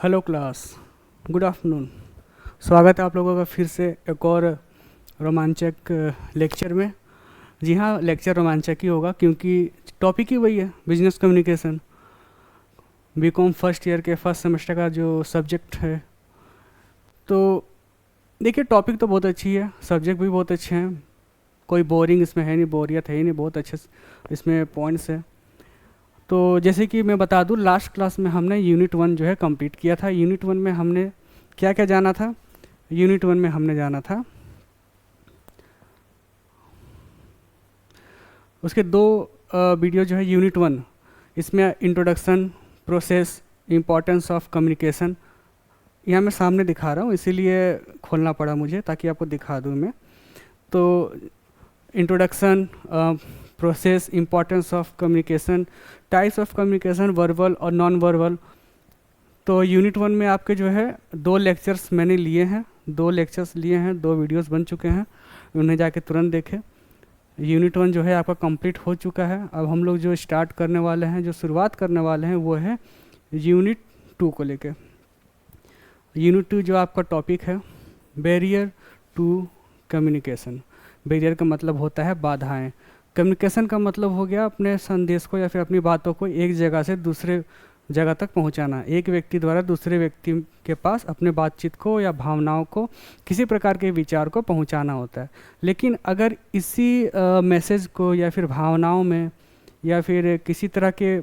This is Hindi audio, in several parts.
Hello class, good afternoon. स्वागत है आप लोगों का फिर से एक और रोमांचक लेक्चर में। जी हाँ, लेक्चर रोमांचक ही होगा क्योंकि टॉपिक ही वही है, business communication. B Com first year के फर्स्ट सेमेस्टर का जो सब्जेक्ट है। तो देखिए, टॉपिक तो बहुत अच्छी है, सब्जेक्ट भी बहुत अच्छे हैं, कोई बोरिंग इसमें है नहीं, बोरियत है ही नहीं, बहुत अच्छे इसमें पॉइंट्स है। तो जैसे कि मैं बता दूं, लास्ट क्लास में हमने यूनिट 1 जो है कंप्लीट किया था। यूनिट 1 में हमने क्या क्या जाना था? यूनिट 1 में हमने जाना था उसके दो वीडियो जो है यूनिट 1, इसमें introduction, process, importance of communication, यहाँ मैं सामने दिखा रहा हूँ इसीलिए खोलना पड़ा मुझे ताकि आपको दिखा दूँ मैं। तो introduction, process, importance of communication, types of communication, verbal और नॉन वर्बल। तो यूनिट 1 में आपके जो है 2 लेक्चर्स मैंने लिए हैं, 2 लेक्चर्स लिए हैं, 2 वीडियोस बन चुके हैं, उन्हें जाके तुरंत देखें। यूनिट 1 जो है आपका कंप्लीट हो चुका है। अब हम लोग जो स्टार्ट करने वाले हैं, जो शुरुआत करने वाले हैं, वो है यूनिट 2 को लेके। यूनिट 2 जो आपका टॉपिक है, बैरियर टू कम्युनिकेशन। बैरियर का मतलब होता है बाधाएं। कम्युनिकेशन का मतलब हो गया अपने संदेश को या फिर अपनी बातों को एक जगह से दूसरे जगह तक पहुंचाना, एक व्यक्ति द्वारा दूसरे व्यक्ति के पास अपने बातचीत को या भावनाओं को, किसी प्रकार के विचार को पहुंचाना होता है। लेकिन अगर इसी मैसेज को या फिर भावनाओं में या फिर किसी तरह के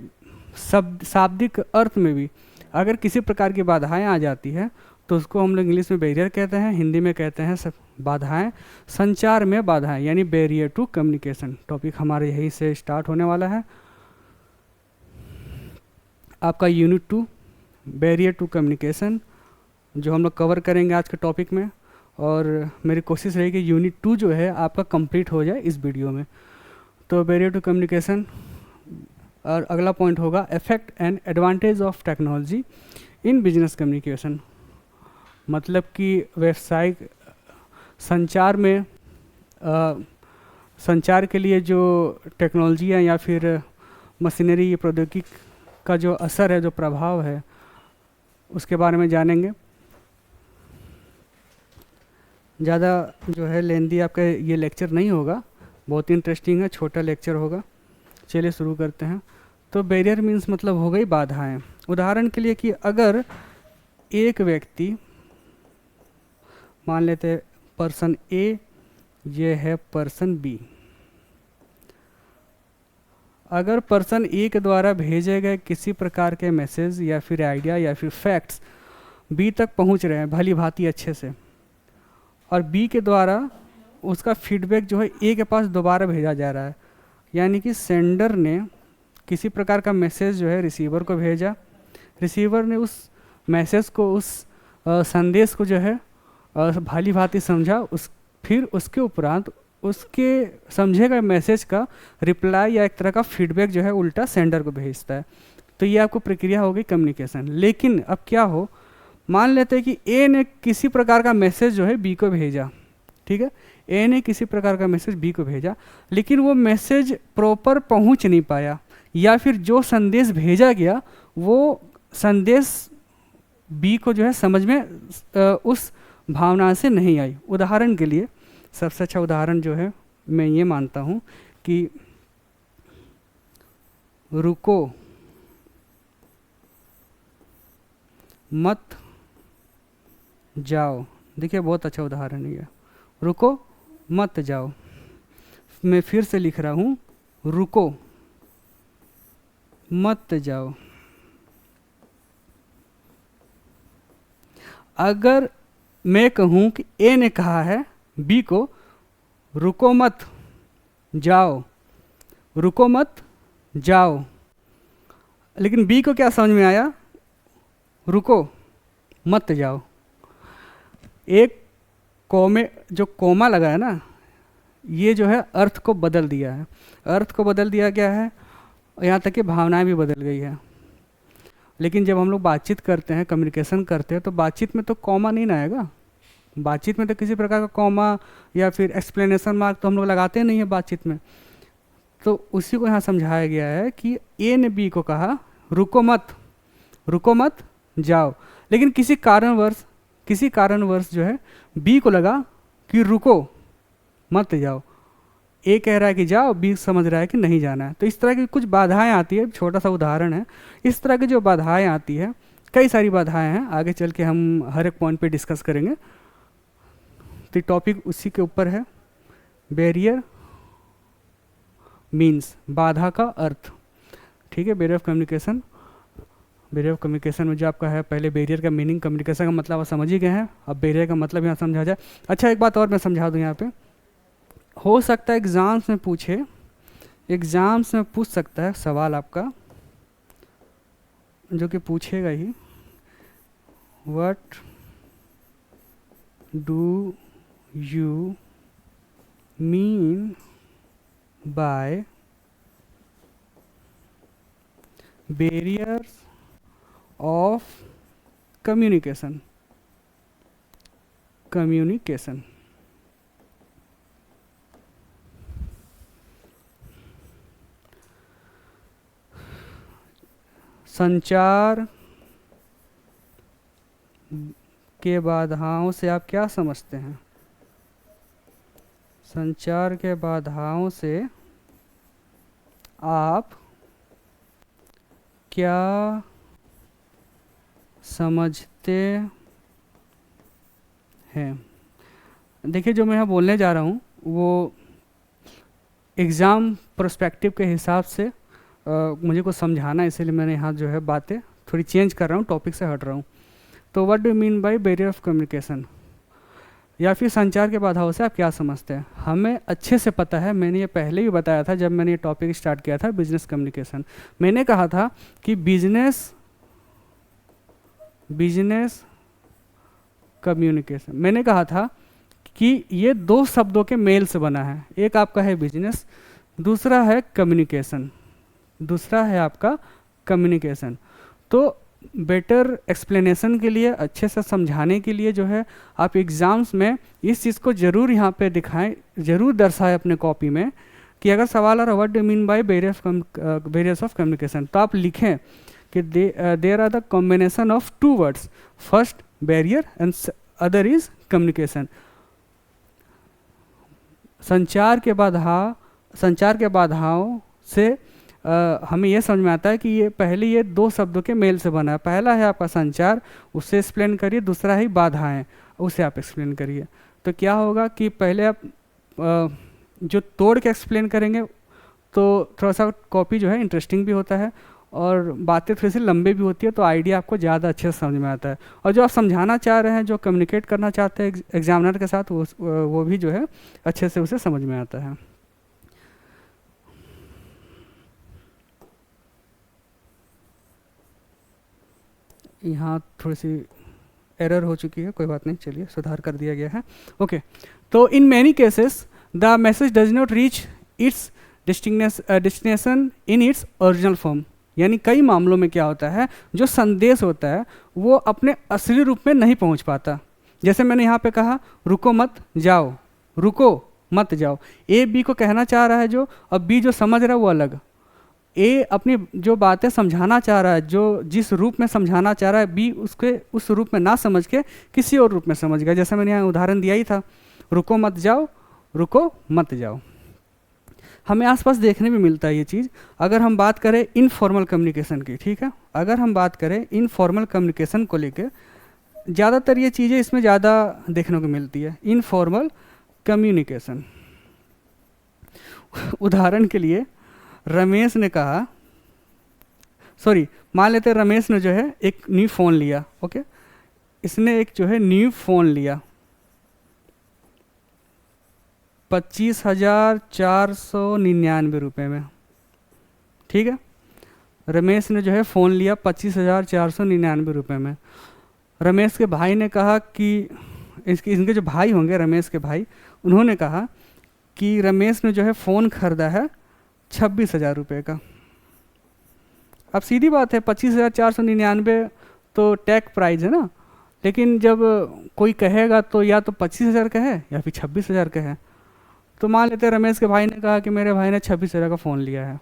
शाब्दिक अर्थ में भी अगर किसी प्रकार की बाधाएं आ जाती है तो उसको हम लोग इंग्लिश में बैरियर कहते हैं, हिंदी में कहते हैं सब बाधाएं, संचार में बाधाएं, यानी बैरियर टू कम्युनिकेशन। टॉपिक हमारे यहीं से स्टार्ट होने वाला है। आपका यूनिट 2 बैरियर टू कम्युनिकेशन जो हम लोग कवर करेंगे आज के टॉपिक में, और मेरी कोशिश रहेगी यूनिट 2 जो है आपका कंप्लीट हो जाए इस वीडियो में। तो बैरियर टू कम्युनिकेशन, और अगला पॉइंट होगा effect and advantage of technology in business communication. मतलब कि व्यावसायिक संचार में संचार के लिए जो टेक्नोलॉजी है या फिर मशीनरी, प्रौद्योगिकी का जो असर है, जो प्रभाव है, उसके बारे में जानेंगे। ज़्यादा जो है लेंदी आपका ये लेक्चर नहीं होगा, बहुत इंटरेस्टिंग है, छोटा लेक्चर होगा। चलिए शुरू करते हैं। तो बैरियर मीन्स मतलब हो गई बाधाएं। उदाहरण के लिए कि अगर एक व्यक्ति, मान लेते हैं पर्सन ए, ये है पर्सन बी। अगर पर्सन ए के द्वारा भेजे गए किसी प्रकार के मैसेज या फिर आइडिया या फिर फैक्ट्स बी तक पहुंच रहे हैं भली भांति अच्छे से, और बी के द्वारा उसका फीडबैक जो है ए के पास दोबारा भेजा जा रहा है, यानी कि सेंडर ने किसी प्रकार का मैसेज जो है रिसीवर को भेजा, रिसीवर ने उस मैसेज को, उस संदेश को जो है भली भांति समझा, फिर उसके उपरांत उसके समझे गए मैसेज का रिप्लाई या एक तरह का फीडबैक जो है उल्टा सेंडर को भेजता है। तो ये आपको प्रक्रिया हो गई कम्युनिकेशन। लेकिन अब क्या हो, मान लेते हैं कि ए ने किसी प्रकार का मैसेज जो है बी को भेजा, ठीक है, ए ने किसी प्रकार का मैसेज बी को भेजा, लेकिन वो मैसेज प्रॉपर पहुंच नहीं पाया, या फिर जो संदेश भेजा गया वो संदेश बी को जो है समझ में उस भावना से नहीं आई। उदाहरण के लिए सबसे अच्छा उदाहरण जो है मैं ये मानता हूँ कि रुको मत जाओ। देखिए बहुत अच्छा उदाहरण है ये, रुको मत जाओ। मैं फिर से लिख रहा हूँ, रुको मत जाओ। अगर मैं कहूँ कि ए ने कहा है बी को, रुको मत जाओ, रुको मत जाओ, लेकिन बी को क्या समझ में आया? रुको मत जाओ। एक कोमे, जो कोमा लगा है ना, ये जो है अर्थ को बदल दिया है, अर्थ को बदल दिया गया है, यहाँ तक कि भावनाएं भी बदल गई है। लेकिन जब हम लोग बातचीत करते हैं, कम्युनिकेशन करते हैं, तो बातचीत में तो कॉमा नहीं ना आएगा। बातचीत में तो किसी प्रकार का कॉमा या फिर एक्सप्लेनेशन मार्क तो हम लोग लगाते नहीं है बातचीत में। तो उसी को यहाँ समझाया गया है कि ए ने बी को कहा रुको मत जाओ, लेकिन किसी कारणवश जो है बी को लगा कि रुको मत जाओ, ए कह रहा है कि जाओ, बी समझ रहा है कि नहीं जाना है। तो इस तरह की कुछ बाधाएं आती है, छोटा सा उदाहरण है। इस तरह की जो बाधाएं आती है, कई सारी बाधाएं हैं, आगे चल के हम हर एक पॉइंट पे डिस्कस करेंगे। तो टॉपिक उसी के ऊपर है, बैरियर मीन्स बाधा का अर्थ। ठीक है, barrier of communication. Barrier of communication में जो आपका है, पहले बैरियर का मीनिंग, कम्युनिकेशन का मतलब आप समझ ही गए हैं, अब बैरियर का मतलब यहाँ समझा जाए। अच्छा, एक बात और मैं समझा दूँ यहाँ पे, हो सकता है एग्ज़ाम्स में पूछे, एग्ज़ाम्स में पूछ सकता है सवाल आपका, जो कि पूछेगा ही, what do you mean by barriers of communication. संचार के बाधाओं से आप क्या समझते हैं? संचार के बाधाओं से आप क्या समझते हैं? देखिए, जो मैं यहाँ बोलने जा रहा हूँ वो एग्ज़ाम पर्सपेक्टिव के हिसाब से मुझे को समझाना है, इसीलिए मैंने यहाँ जो है बातें थोड़ी चेंज कर रहा हूँ, टॉपिक से हट रहा हूँ। तो what do mean bye barrier of communication, या फिर संचार के बाधाओं से आप क्या समझते हैं? हमें अच्छे से पता है, मैंने ये पहले भी बताया था जब मैंने ये टॉपिक स्टार्ट किया था, बिजनेस कम्युनिकेशन। मैंने कहा था कि बिजनेस कम्युनिकेशन, मैंने कहा था कि ये दो शब्दों के मेल से बना है। एक आपका है बिजनेस, दूसरा है कम्युनिकेशन, दूसरा है आपका कम्युनिकेशन। तो बेटर एक्सप्लेनेशन के लिए, अच्छे से समझाने के लिए जो है, आप एग्ज़ाम्स में इस चीज़ को ज़रूर यहाँ पे दिखाएं, ज़रूर दर्शाएं अपने कॉपी में, कि अगर सवाल आ रहा what do mean by barriers of communication, तो आप लिखें कि there are the combination of two words, first barrier and other is communication. संचार के बाधाओं से हमें यह समझ में आता है कि ये पहले ये दो शब्दों के मेल से बना है। पहला है आपका संचार, उससे एक्सप्लेन करिए, दूसरा है बाधाएं, उसे आप एक्सप्लेन करिए। तो क्या होगा कि पहले आप जो तोड़ के एक्सप्लेन करेंगे तो थोड़ा सा कॉपी जो है इंटरेस्टिंग भी होता है और बातें थोड़ी सी लंबी भी होती है, तो आइडिया आपको ज़्यादा अच्छे से समझ में आता है। और जो आप समझाना चाह रहे हैं, जो कम्युनिकेट करना चाहते हैं एग्जामिनर के साथ, वो भी जो है अच्छे से उसे समझ में आता है। यहाँ थोड़ी सी एरर हो चुकी है, कोई बात नहीं, चलिए सुधार कर दिया गया है। ओके, तो in many cases the message does not reach its destination in its original form. यानी कई मामलों में क्या होता है, जो संदेश होता है वो अपने असली रूप में नहीं पहुंच पाता। जैसे मैंने यहाँ पे कहा रुको मत जाओ, रुको मत जाओ, ए बी को कहना चाह रहा है जो, अब बी जो समझ रहा है वो अलग। ए अपनी जो बातें समझाना चाह रहा है, जो जिस रूप में समझाना चाह रहा है, बी उसके उस रूप में ना समझ के किसी और रूप में समझ गया। जैसे मैंने यहाँ उदाहरण दिया ही था, रुको मत जाओ, रुको मत जाओ। हमें आसपास देखने में मिलता है ये चीज़। अगर हम बात करें इनफॉर्मल कम्युनिकेशन की, ठीक है, अगर हम बात करें इनफॉर्मल कम्युनिकेशन को लेकर, ज़्यादातर ये चीज़ें इसमें ज़्यादा देखने को मिलती है, इनफॉर्मल कम्युनिकेशन। उदाहरण के लिए रमेश ने कहा, मान लेते रमेश ने जो है एक न्यू फ़ोन लिया, ओके, इसने एक जो है न्यू फ़ोन लिया 25,499 रुपये में, ठीक है। रमेश ने जो है फ़ोन लिया 25,499 रुपये में। रमेश के भाई ने कहा कि इनके जो भाई होंगे, रमेश के भाई, उन्होंने कहा कि रमेश ने जो है फ़ोन खरीदा है 26,000 रुपये का। अब सीधी बात है, 25,499 तो टैग प्राइस है ना, लेकिन जब कोई कहेगा तो या तो 25,000 कहे या फिर 26,000 कहे। तो मान लेते रमेश के भाई ने कहा कि मेरे भाई ने 26,000 का फ़ोन लिया है।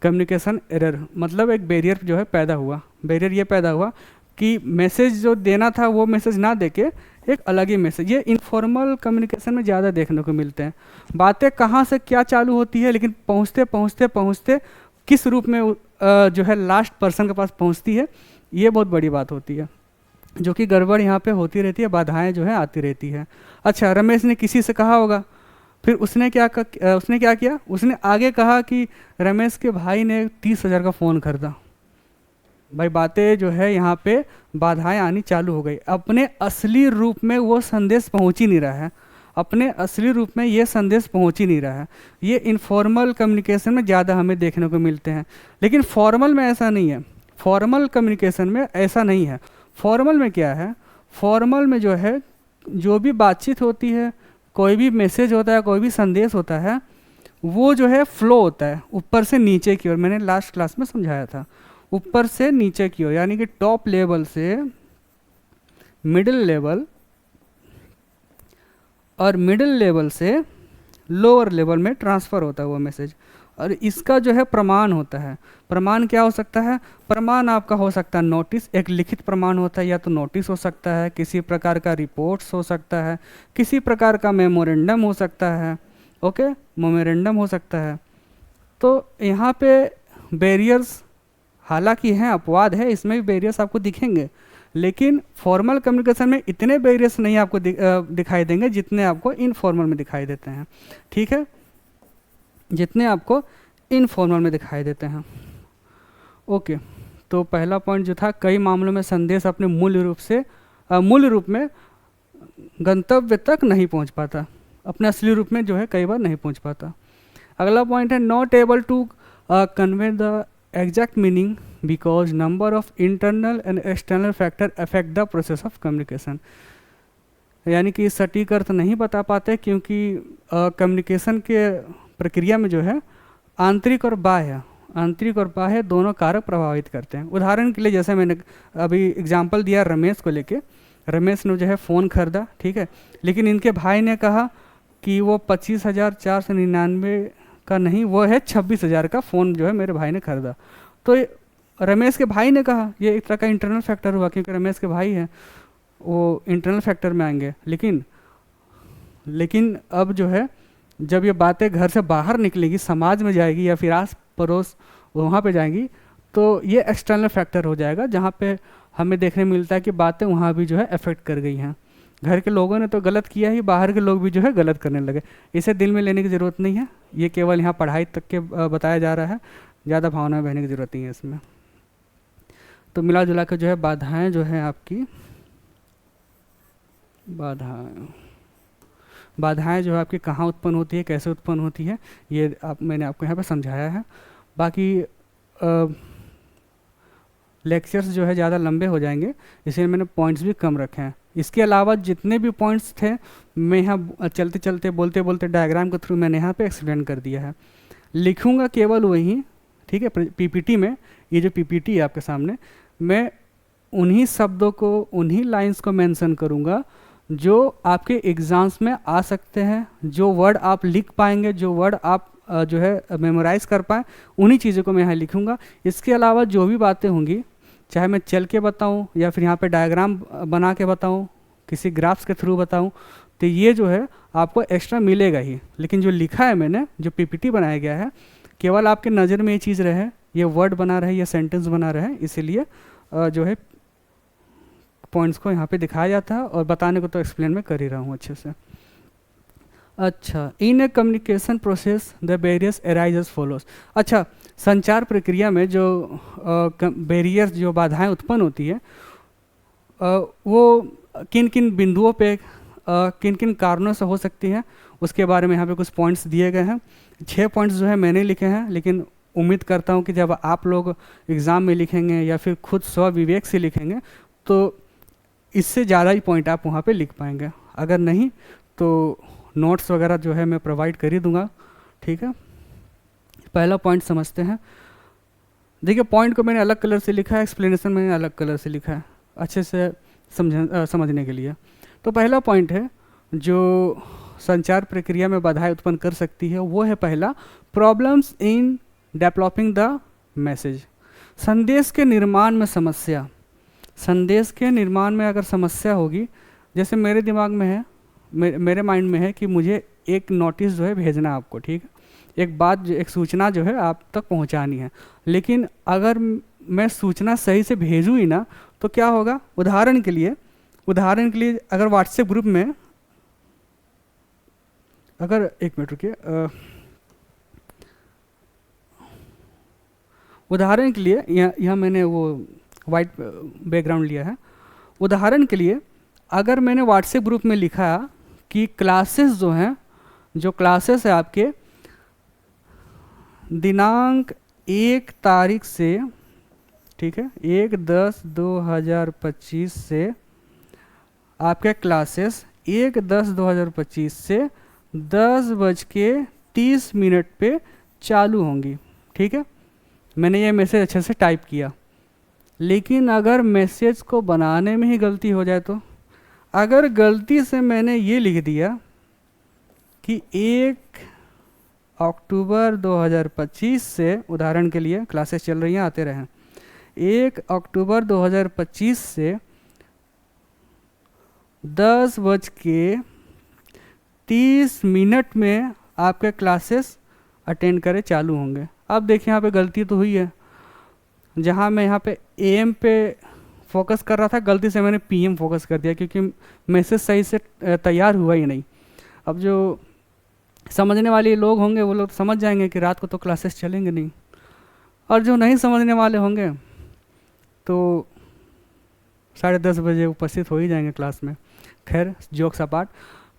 कम्युनिकेशन एरर, मतलब एक बैरियर जो है पैदा हुआ। बैरियर ये पैदा हुआ, कि मैसेज जो देना था वो मैसेज ना देके एक अलग ही मैसेज, ये इनफॉर्मल कम्युनिकेशन में ज़्यादा देखने को मिलते हैं। बातें कहाँ से क्या चालू होती है, लेकिन पहुँचते पहुँचते पहुँचते किस रूप में जो है लास्ट पर्सन के पास पहुँचती है, ये बहुत बड़ी बात होती है, जो कि गड़बड़ यहाँ पे होती रहती है, बाधाएं जो है आती रहती है। अच्छा, रमेश ने किसी से कहा होगा, फिर उसने क्या किया, उसने आगे कहा कि रमेश के भाई ने 30,000 का फ़ोन खरीदा। भाई बातें जो है यहाँ पे बाधाएं आनी चालू हो गई, अपने असली रूप में वो संदेश पहुँच ही नहीं रहा है, अपने असली रूप में ये संदेश पहुँच ही नहीं रहा है। ये इनफॉर्मल कम्युनिकेशन में ज़्यादा हमें देखने को मिलते हैं, लेकिन फॉर्मल में ऐसा नहीं है। फॉर्मल कम्युनिकेशन में ऐसा नहीं है। फॉर्मल में क्या है, फॉर्मल में जो है जो भी बातचीत होती है, कोई भी मैसेज होता है, कोई भी संदेश होता है, वो जो है फ्लो होता है ऊपर से नीचे की ओर। मैंने लास्ट क्लास में समझाया था, ऊपर से नीचे की ओर, यानी कि टॉप लेवल से मिडिल लेवल और मिडिल लेवल से लोअर लेवल में ट्रांसफ़र होता है वो मैसेज। और इसका जो है प्रमाण होता है। प्रमाण क्या हो सकता है, प्रमाण आपका हो सकता है नोटिस, एक लिखित प्रमाण होता है, या तो नोटिस हो सकता है, किसी प्रकार का रिपोर्ट्स हो सकता है, किसी प्रकार का मेमोरेंडम हो सकता है, ओके, मेमोरेंडम हो सकता है। तो यहाँ पे बैरियर्स हालांकि हैं, अपवाद है, इसमें भी बैरियर्स आपको दिखेंगे, लेकिन फॉर्मल कम्युनिकेशन में इतने बैरियर्स नहीं आपको दिखाई देंगे जितने आपको इनफॉर्मल में दिखाई देते हैं। ठीक है, जितने आपको इनफॉर्मल में दिखाई देते हैं। ओके, तो पहला पॉइंट जो था, कई मामलों में संदेश अपने मूल रूप में गंतव्य तक नहीं पहुंच पाता, अपने असली रूप में जो है कई बार नहीं पहुंच पाता। अगला पॉइंट है not able to convey the exact meaning because number of internal and external factor affect the process of communication. यानी कि सटीक अर्थ नहीं बता पाते, क्योंकि कम्युनिकेशन के प्रक्रिया में जो है आंतरिक और बाह्य दोनों कारक प्रभावित करते हैं। उदाहरण के लिए, जैसे मैंने अभी एग्जांपल दिया रमेश को लेके, रमेश ने जो है फ़ोन खरीदा, ठीक है, लेकिन इनके भाई ने कहा कि वो 25,499 का नहीं, वो है 26,000 का फ़ोन जो है मेरे भाई ने खरीदा। तो रमेश के भाई ने कहा, ये एक तरह का इंटरनल फैक्टर हुआ, क्योंकि रमेश के भाई हैं, वो इंटरनल फैक्टर में आएंगे। लेकिन अब जो है जब ये बातें घर से बाहर निकलेगी, समाज में जाएगी या फिर आस पड़ोस वहाँ पे जाएंगी, तो ये एक्सटर्नल फैक्टर हो जाएगा, जहाँ पे हमें देखने मिलता है कि बातें वहाँ भी जो है अफेक्ट कर गई हैं। घर के लोगों ने तो गलत किया ही, बाहर के लोग भी जो है गलत करने लगे। इसे दिल में लेने की ज़रूरत नहीं है, ये केवल यहाँ पढ़ाई तक के बताया जा रहा है, ज़्यादा भावना में बहने की ज़रूरत नहीं है इसमें। तो मिला जुला के जो है बाधाएँ जो है आपकी, बाधाएं जो है आपकी कहाँ उत्पन्न होती है, कैसे उत्पन्न होती है, ये मैंने आपको यहाँ पे समझाया है। बाकी लेक्चर्स जो है ज़्यादा लंबे हो जाएंगे, इसलिए मैंने पॉइंट्स भी कम रखे हैं। इसके अलावा जितने भी पॉइंट्स थे, मैं यहाँ चलते चलते बोलते बोलते डायग्राम के थ्रू मैंने यहाँ पे एक्सप्लेन कर दिया है। लिखूँगा केवल वही, ठीक है, पीपीटी में, ये जो पीपीटी है आपके सामने, मैं उन्हीं शब्दों को, उन्हीं लाइन्स को मेंशन करूँगा जो आपके एग्ज़ाम्स में आ सकते हैं, जो वर्ड आप लिख पाएंगे, जो वर्ड आप जो है मेमोराइज़ कर पाएँ, उन्हीं चीज़ों को मैं यहाँ लिखूँगा। इसके अलावा जो भी बातें होंगी, चाहे मैं चल के बताऊँ या फिर यहाँ पे डायग्राम बना के बताऊँ, किसी ग्राफ्स के थ्रू बताऊँ, तो ये जो है आपको एक्स्ट्रा मिलेगा ही। लेकिन जो लिखा है मैंने, जो पीपीटी बनाया गया है, केवल आपके नज़र में ये चीज़ रहे, ये वर्ड बना रहे, ये सेंटेंस बना रहे, इसीलिए जो है पॉइंट्स को यहाँ पे दिखाया जाता है, और बताने को तो एक्सप्लेन मैं कर ही रहा हूँ अच्छे से। अच्छा, in a communication process the barriers arise follows. अच्छा, संचार प्रक्रिया में जो बैरियर्स, जो बाधाएं उत्पन्न होती है, वो किन किन बिंदुओं पे, किन किन कारणों से हो सकती है, उसके बारे में यहाँ पे कुछ पॉइंट्स दिए गए हैं। 6 पॉइंट्स जो है मैंने लिखे हैं, लेकिन उम्मीद करता हूँ कि जब आप लोग एग्ज़ाम में लिखेंगे या फिर खुद स्वविवेक से लिखेंगे, तो इससे ज़्यादा ही पॉइंट आप वहाँ पे लिख पाएंगे। अगर नहीं तो नोट्स वगैरह जो है मैं प्रोवाइड कर ही दूँगा, ठीक है। पहला पॉइंट समझते हैं। देखिए, पॉइंट को मैंने अलग कलर से लिखा है, एक्सप्लेनेशन मैंने अलग कलर से लिखा है, अच्छे से समझने के लिए। तो पहला पॉइंट है जो संचार प्रक्रिया में बाधाएं उत्पन्न कर सकती है, वो है पहला, problems in developing the message. संदेश के निर्माण में समस्या। संदेश के निर्माण में अगर समस्या होगी, जैसे मेरे दिमाग में है, मेरे माइंड में है कि मुझे एक नोटिस जो है भेजना है आपको, ठीक है, एक बात एक सूचना जो है आप तक पहुंचानी है, लेकिन अगर मैं सूचना सही से भेजूँ ही ना तो क्या होगा। उदाहरण के लिए अगर व्हाट्सएप ग्रुप में, अगर एक मिनट रुकिए, उदाहरण के लिए यहाँ मैंने वो वाइट बैकग्राउंड लिया है। उदाहरण के लिए अगर मैंने व्हाट्सएप ग्रुप में लिखा कि क्लासेस जो हैं, जो क्लासेस है आपके दिनांक 1 तारीख से, ठीक है, 1/10/2025 से आपके क्लासेस 1/10/2025 से 10:30 पे चालू होंगी, ठीक है। मैंने ये मैसेज अच्छे से टाइप किया, लेकिन अगर मैसेज को बनाने में ही गलती हो जाए तो, अगर गलती से मैंने ये लिख दिया कि 1 अक्टूबर 2025 से, उदाहरण के लिए क्लासेस चल रही हैं, आते रहें, 1 अक्टूबर 2025 से 10:30 में आपके क्लासेस अटेंड करें चालू होंगे। अब देखिए यहाँ पे गलती तो हुई है, जहाँ मैं यहाँ पे AM पे फोकस कर रहा था, गलती से मैंने PM फोकस कर दिया, क्योंकि मैसेज सही से तैयार हुआ ही नहीं। अब जो समझने वाले लोग होंगे वो लोग समझ जाएंगे कि रात को तो क्लासेस चलेंगे नहीं, और जो नहीं समझने वाले होंगे तो 10:30 बजे उपस्थित हो ही जाएंगे क्लास में। खैर, जोक्स अपार्ट,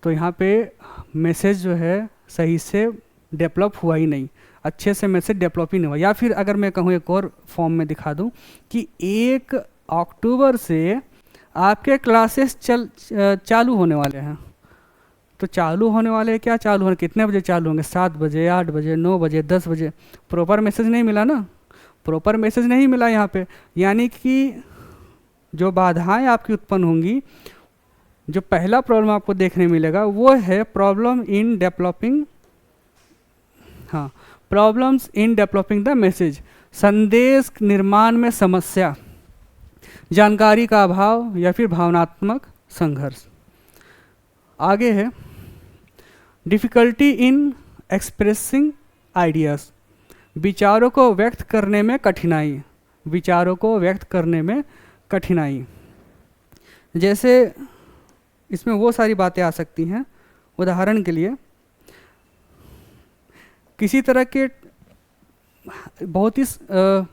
तो यहाँ पे मैसेज जो है सही से डेवलप हुआ ही नहीं, अच्छे से मैसेज डेवलप ही नहीं हुआ। या फिर अगर मैं कहूँ एक और फॉर्म में दिखा दूँ कि 1 अक्टूबर से आपके क्लासेस चालू होने वाले हैं, तो चालू होने वाले क्या, चालू होने कितने बजे चालू होंगे, 7 बजे, 8 बजे, 9 बजे, 10 बजे। प्रॉपर मैसेज नहीं मिला ना, प्रॉपर मैसेज नहीं मिला यहाँ पे, यानी कि जो बाधाएं आपकी उत्पन्न होंगी, जो पहला प्रॉब्लम आपको देखने मिलेगा वो है प्रॉब्लम इन डेवलपिंग, हाँ, problems in developing the message, संदेश निर्माण में समस्या, जानकारी का अभाव या फिर भावनात्मक संघर्ष। आगे है डिफ़िकल्टी इन एक्सप्रेसिंग आइडियाज़, विचारों को व्यक्त करने में कठिनाई, विचारों को व्यक्त करने में कठिनाई। जैसे इसमें वो सारी बातें आ सकती हैं, उदाहरण के लिए किसी तरह के बहुत ही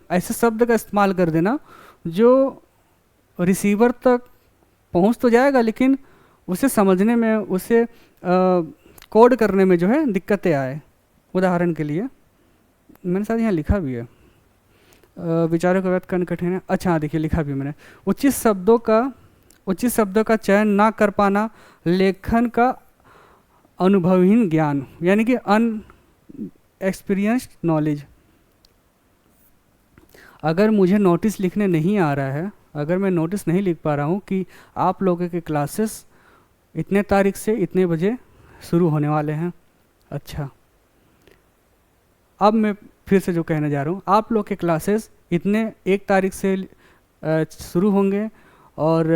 ऐसे शब्द का इस्तेमाल कर देना जो रिसीवर तक पहुंच तो जाएगा, लेकिन उसे समझने में, उसे कोड करने में जो है दिक्कतें आए। उदाहरण के लिए मैंने शायद यहाँ लिखा भी है, विचारों को व्यक्त करने कठिन है। अच्छा हाँ, देखिए लिखा भी मैंने, उचित शब्दों का चयन ना कर पाना, लेखन का अनुभवहीन ज्ञान, यानी कि अनएक्सपीरियंस्ड नॉलेज। अगर मुझे नोटिस लिखने नहीं आ रहा है, अगर मैं नोटिस नहीं लिख पा रहा हूँ कि आप लोगों के क्लासेस इतने तारीख से इतने बजे शुरू होने वाले हैं, अच्छा अब मैं फिर से जो कहने जा रहा हूँ, आप लोग के क्लासेस इतने 1 तारीख से शुरू होंगे और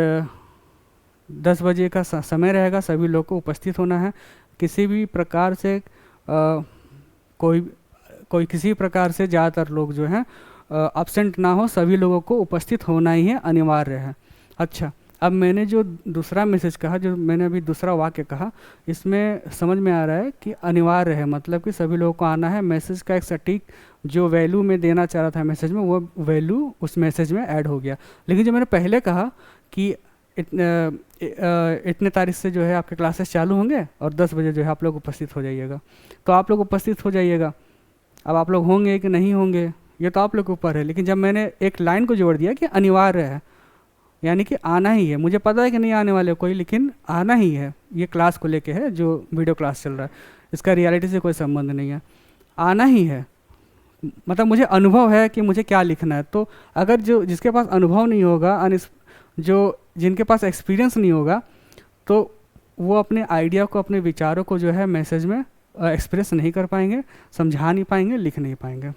10 बजे का समय रहेगा, सभी लोग को उपस्थित होना है। किसी भी प्रकार से कोई किसी प्रकार से ज़्यादातर लोग जो हैं एब्सेंट ना हो, सभी लोगों को उपस्थित होना ही है, अनिवार्य है। अच्छा, अब मैंने जो दूसरा मैसेज कहा, जो मैंने अभी दूसरा वाक्य कहा, इसमें समझ में आ रहा है कि अनिवार्य है, मतलब कि सभी लोगों को आना है। मैसेज का एक सटीक जो वैल्यू मैं देना चाह रहा था मैसेज में, वो वैल्यू उस मैसेज में ऐड हो गया। लेकिन जो मैंने पहले कहा कि इतने तारीख से जो है आपके क्लासेस चालू होंगे और 10 बजे जो है आप लोग उपस्थित हो जाइएगा, तो आप लोग उपस्थित हो जाइएगा। अब आप लोग होंगे कि नहीं होंगे ये तो आप लोग के ऊपर है, लेकिन जब मैंने एक लाइन को जोड़ दिया कि अनिवार्य है, यानी कि आना ही है, मुझे पता है कि नहीं आने वाले कोई, लेकिन आना ही है। ये क्लास को लेके है, जो वीडियो क्लास चल रहा है, इसका रियलिटी से कोई संबंध नहीं है, आना ही है। मतलब मुझे अनुभव है कि मुझे क्या लिखना है। तो अगर जिसके पास अनुभव नहीं होगा, जिनके पास एक्सपीरियंस नहीं होगा, तो वो अपने आइडिया को, अपने विचारों को जो है मैसेज में एक्सप्रेस नहीं कर पाएंगे, समझा नहीं पाएंगे, लिख नहीं पाएंगे।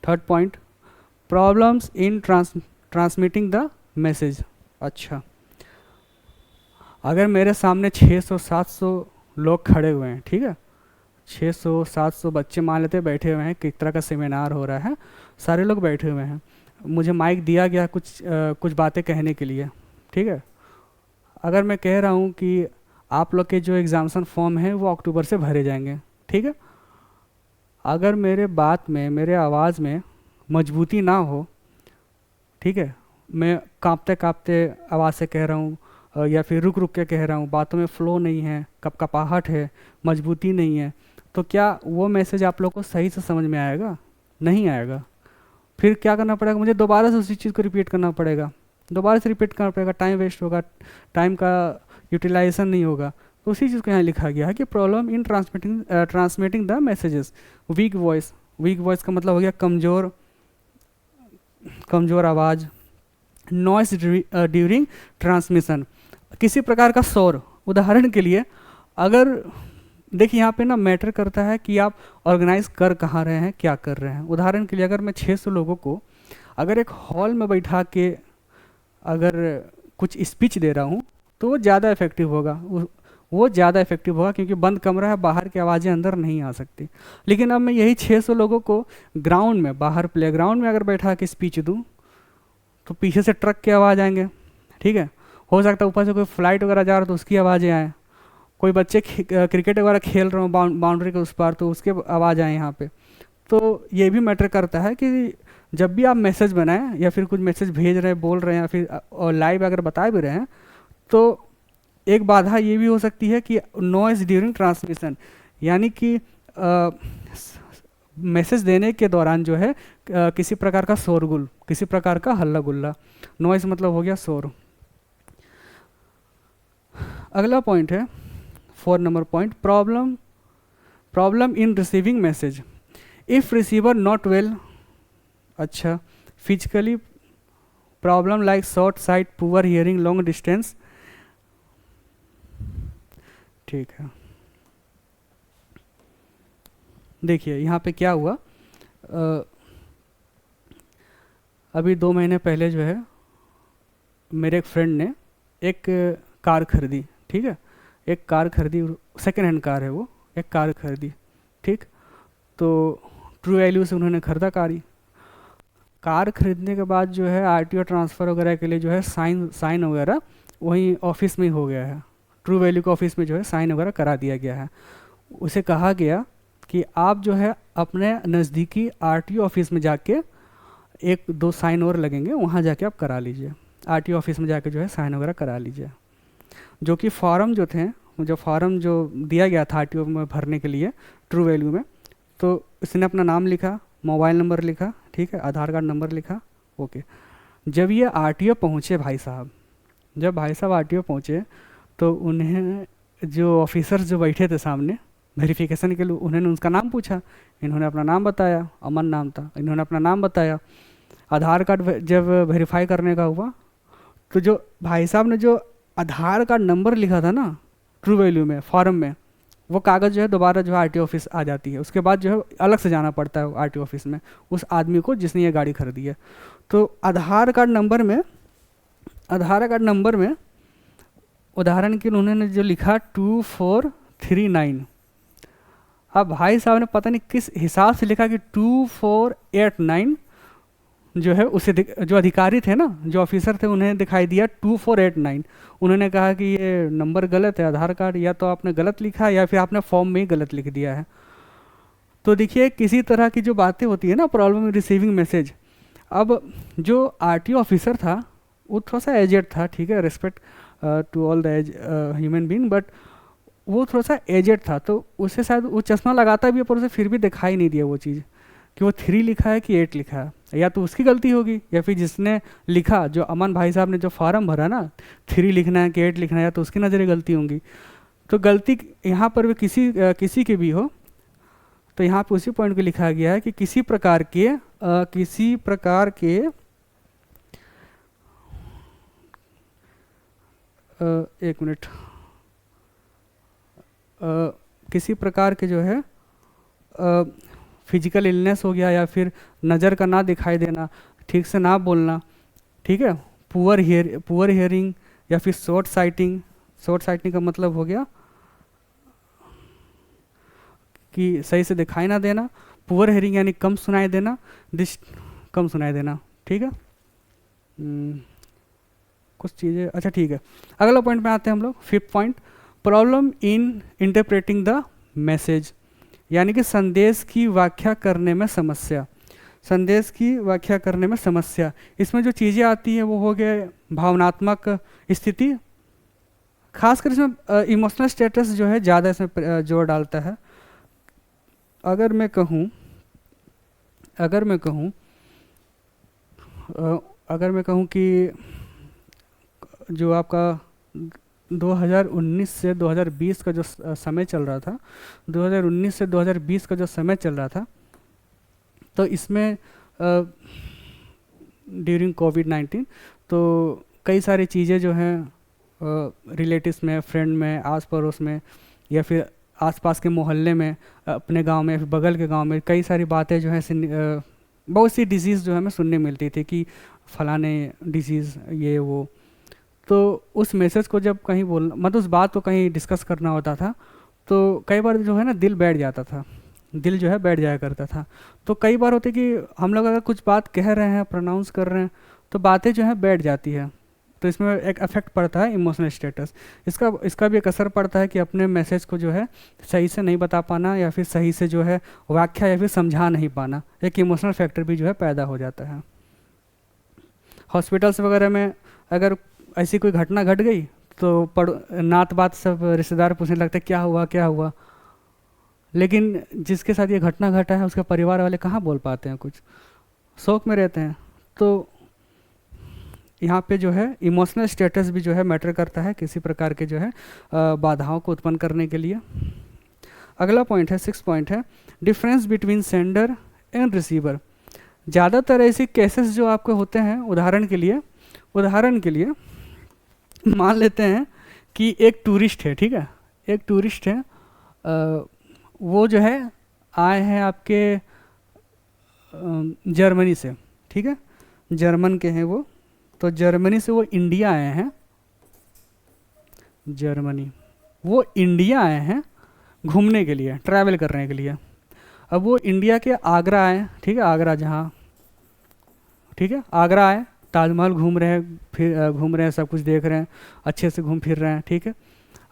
Third point, problems in transmitting the message. अच्छा, अगर मेरे सामने 600-700 लोग खड़े हुए हैं, ठीक है, 600-700 बच्चे मान लेते बैठे हुए हैं, किस तरह का सेमिनार हो रहा है, सारे लोग बैठे हुए हैं, मुझे माइक दिया गया कुछ बातें कहने के लिए, ठीक है। अगर मैं कह रहा हूँ कि आप लोग के जो एग्जामिनेशन फॉर्म है वो अक्टूबर से भरे जाएंगे, ठीक है, अगर मेरे बात में, मेरे आवाज़ में मजबूती ना हो, ठीक है, मैं कांपते कांपते आवाज़ से कह रहा हूँ या फिर रुक रुक के कह रहा हूँ, बातों में फ़्लो नहीं है, कपकपाहट है, मजबूती नहीं है, तो क्या वो मैसेज आप लोग को सही से समझ में आएगा? नहीं आएगा। फिर क्या करना पड़ेगा, मुझे दोबारा से उसी चीज़ को रिपीट करना पड़ेगा, दोबारा से रिपीट करना पड़ेगा, टाइम वेस्ट होगा, टाइम का यूटिलाइजेशन नहीं होगा। तो उसी चीज़ को यहाँ लिखा गया है कि problem in transmitting the messages. Week voice का मतलब हो गया कमज़ोर आवाज़। नॉइस ड्यूरिंग ट्रांसमिशन, किसी प्रकार का शोर। उदाहरण के लिए अगर देखिए यहाँ पे ना मैटर करता है कि आप ऑर्गेनाइज कर कहाँ रहे हैं, क्या कर रहे हैं। उदाहरण के लिए अगर मैं 600 लोगों को अगर एक हॉल में बैठा के अगर कुछ स्पीच दे रहा हूँ तो वो ज़्यादा इफेक्टिव होगा, क्योंकि बंद कमरा है, बाहर की आवाज़ें अंदर नहीं आ सकती। लेकिन अब मैं यही 600 लोगों को ग्राउंड में, बाहर प्लेग्राउंड में अगर बैठा के स्पीच दूँ तो पीछे से ट्रक की आवाज़ आएंगे, ठीक है, हो सकता है ऊपर से कोई फ्लाइट वगैरह जा रहा तो उसकी आवाज़ें आए, कोई बच्चे क्रिकेट वगैरह खेल रहे हो बाउंड्री के उस पार तो उसके आवाज़ आए यहाँ पे। तो ये भी मैटर करता है कि जब भी आप मैसेज बनाएं या फिर कुछ मैसेज भेज रहे हैं, बोल रहे हैं, या फिर और लाइव अगर बता भी रहे हैं, तो एक बाधा ये भी हो सकती है कि नॉइज़ ड्यूरिंग ट्रांसमिशन, यानी कि मैसेज देने के दौरान जो है किसी प्रकार का शोरगुल, किसी प्रकार का हल्ला गुल्ला। नॉइज़ मतलब हो गया शोर। अगला पॉइंट है 4 number point, problem in receiving message. If receiver not well, अच्छा, physically problem like short sight, poor hearing, long distance, ठीक है। देखिए यहाँ पे क्या हुआ, अभी 2 महीने पहले जो है मेरे एक फ्रेंड ने एक कार खरीदी, ठीक है, एक कार खरीदी, सेकेंड हैंड कार है वो, एक कार खरीदी, ठीक। तो ट्रू वैल्यू से उन्होंने खरीदा कार खरीदने के बाद जो है आरटीओ ट्रांसफ़र वगैरह के लिए जो है साइन वगैरह वहीं ऑफिस में ही हो गया है, ट्रू वैल्यू के ऑफिस में जो है साइन वगैरह करा दिया गया है। उसे कहा गया कि आप जो है अपने नज़दीकी आरटीओ ऑफिस में जाके 1-2 साइन और लगेंगे, वहाँ जाके आप करा लीजिए, आरटीओ ऑफिस में जाके जो है साइन वगैरह करा लीजिए। जो कि फॉर्म जो दिया गया था आरटीओ में भरने के लिए ट्रू वैल्यू में, तो इसने अपना नाम लिखा, मोबाइल नंबर लिखा, ठीक है, आधार कार्ड नंबर लिखा, ओके। जब ये आरटीओ पहुँचे जब भाई साहब आरटीओ पहुँचे तो उन्हें जो ऑफिसर्स जो बैठे थे सामने वेरिफिकेशन के लिए, उन्होंने उसका नाम पूछा, इन्होंने अपना नाम बताया, अमन नाम था, इन्होंने अपना नाम बताया। आधार कार्ड जब वेरीफाई करने का हुआ तो जो भाई साहब ने जो आधार कार्ड नंबर लिखा था ना ट्रू वैल्यू में फॉर्म में, वो कागज़ जो है दोबारा जो है आरटीओ ऑफिस आ जाती है, उसके बाद जो है अलग से जाना पड़ता है आरटीओ ऑफिस में उस आदमी को जिसने ये गाड़ी खरीदी है। तो आधार कार्ड नंबर में उदाहरण के लिए उन्होंने जो लिखा 2439, अब भाई साहब ने पता नहीं किस हिसाब से लिखा कि 2489 जो है उसे जो अधिकारी थे ना, जो ऑफिसर थे, उन्हें दिखाई दिया 2489। उन्होंने कहा कि ये नंबर गलत है, आधार कार्ड या तो आपने गलत लिखा है या फिर आपने फॉर्म में ही गलत लिख दिया है। तो देखिए किसी तरह की जो बातें होती है ना प्रॉब्लम इन रिसीविंग मैसेज, अब जो आरटीओ ऑफिसर था वो थोड़ा सा एजेड था, ठीक है, respect to all the age human being, but वो थोड़ा सा एजेड था, तो उसे शायद वो चश्मा लगाता भी है पर उसे फिर भी दिखाई नहीं दिया वो चीज़ कि वो 3 लिखा है कि 8 लिखा है। या तो उसकी गलती होगी या फिर जिसने लिखा, जो अमन भाई साहब ने जो फॉर्म भरा ना 3 लिखना है कि 8 लिखना है, या तो उसकी नज़रें गलती होंगी। तो गलती यहाँ पर भी किसी की भी हो, तो यहाँ पे उसी पॉइंट को लिखा गया है कि किसी प्रकार के एक मिनट, किसी प्रकार के जो है फिजिकल इलनेस हो गया या फिर नज़र का ना दिखाई देना, ठीक से ना बोलना, ठीक है, पुअर हियरिंग या फिर शॉर्ट साइटिंग। शॉर्ट साइटिंग का मतलब हो गया कि सही से दिखाई ना देना, पुअर हियरिंग यानी कम सुनाई देना, कम सुनाई देना, ठीक है। कुछ चीज़ें, अच्छा ठीक है, अगला पॉइंट में आते हैं हम लोग, 5th point, problem in interpreting the message, यानी कि संदेश की व्याख्या करने में समस्या। संदेश की व्याख्या करने में समस्या, इसमें जो चीज़ें आती हैं वो हो गए भावनात्मक स्थिति, खासकर इसमें इमोशनल स्टेटस जो है ज़्यादा इसमें जोर डालता है। अगर मैं कहूँ कि जो आपका 2019 से 2020 का जो समय चल रहा था, 2019 से 2020 का जो समय चल रहा था, तो इसमें ड्यूरिंग कोविड-19 तो कई सारी चीज़ें जो हैं रिलेटिव्स में, फ्रेंड में, आस पड़ोस में, या फिर आसपास के मोहल्ले में, अपने गांव में, बगल के गांव में कई सारी बातें जो हैं, बहुत सी डिजीज़ जो है हमें सुनने मिलती थी कि फलाने डिजीज़ ये वो। तो उस मैसेज को जब कहीं मतलब उस बात को कहीं डिस्कस करना होता था तो कई बार जो है ना दिल बैठ जाता था, दिल जो है बैठ जाया करता था। तो कई बार होते कि हम लोग अगर कुछ बात कह रहे हैं, प्रोनाउंस कर रहे हैं, तो बातें जो है बैठ जाती है। तो इसमें एक इफेक्ट पड़ता है इमोशनल स्टेटस, इसका भी एक असर पड़ता है कि अपने मैसेज को जो है सही से नहीं बता पाना, या फिर सही से जो है व्याख्या या फिर समझा नहीं पाना, एक इमोशनल फैक्टर भी जो है पैदा हो जाता है। हॉस्पिटल्स वगैरह में अगर ऐसी कोई घटना घट गई तो नात बात सब रिश्तेदार पूछने लगते क्या हुआ क्या हुआ, लेकिन जिसके साथ ये घटना घटा है उसके परिवार वाले कहाँ बोल पाते हैं, कुछ शौक में रहते हैं। तो यहाँ पे जो है इमोशनल स्टेटस भी जो है मैटर करता है किसी प्रकार के जो है बाधाओं को उत्पन्न करने के लिए। अगला पॉइंट है 6th पॉइंट है, difference between sender and receiver. ज़्यादातर ऐसे केसेस जो आपके होते हैं, उदाहरण के लिए मान लेते हैं कि एक टूरिस्ट है, ठीक है, एक टूरिस्ट है, वो जो है आए हैं आपके जर्मनी से, ठीक है, जर्मन के हैं वो, तो जर्मनी से वो इंडिया आए हैं, वो इंडिया आए हैं घूमने के लिए, ट्रैवल करने के लिए। अब वो इंडिया के आगरा आए, ठीक है, आगरा जहाँ, ठीक है, आगरा आए, ताजमहल घूम रहे हैं, सब कुछ देख रहे हैं, अच्छे से घूम फिर रहे हैं, ठीक है।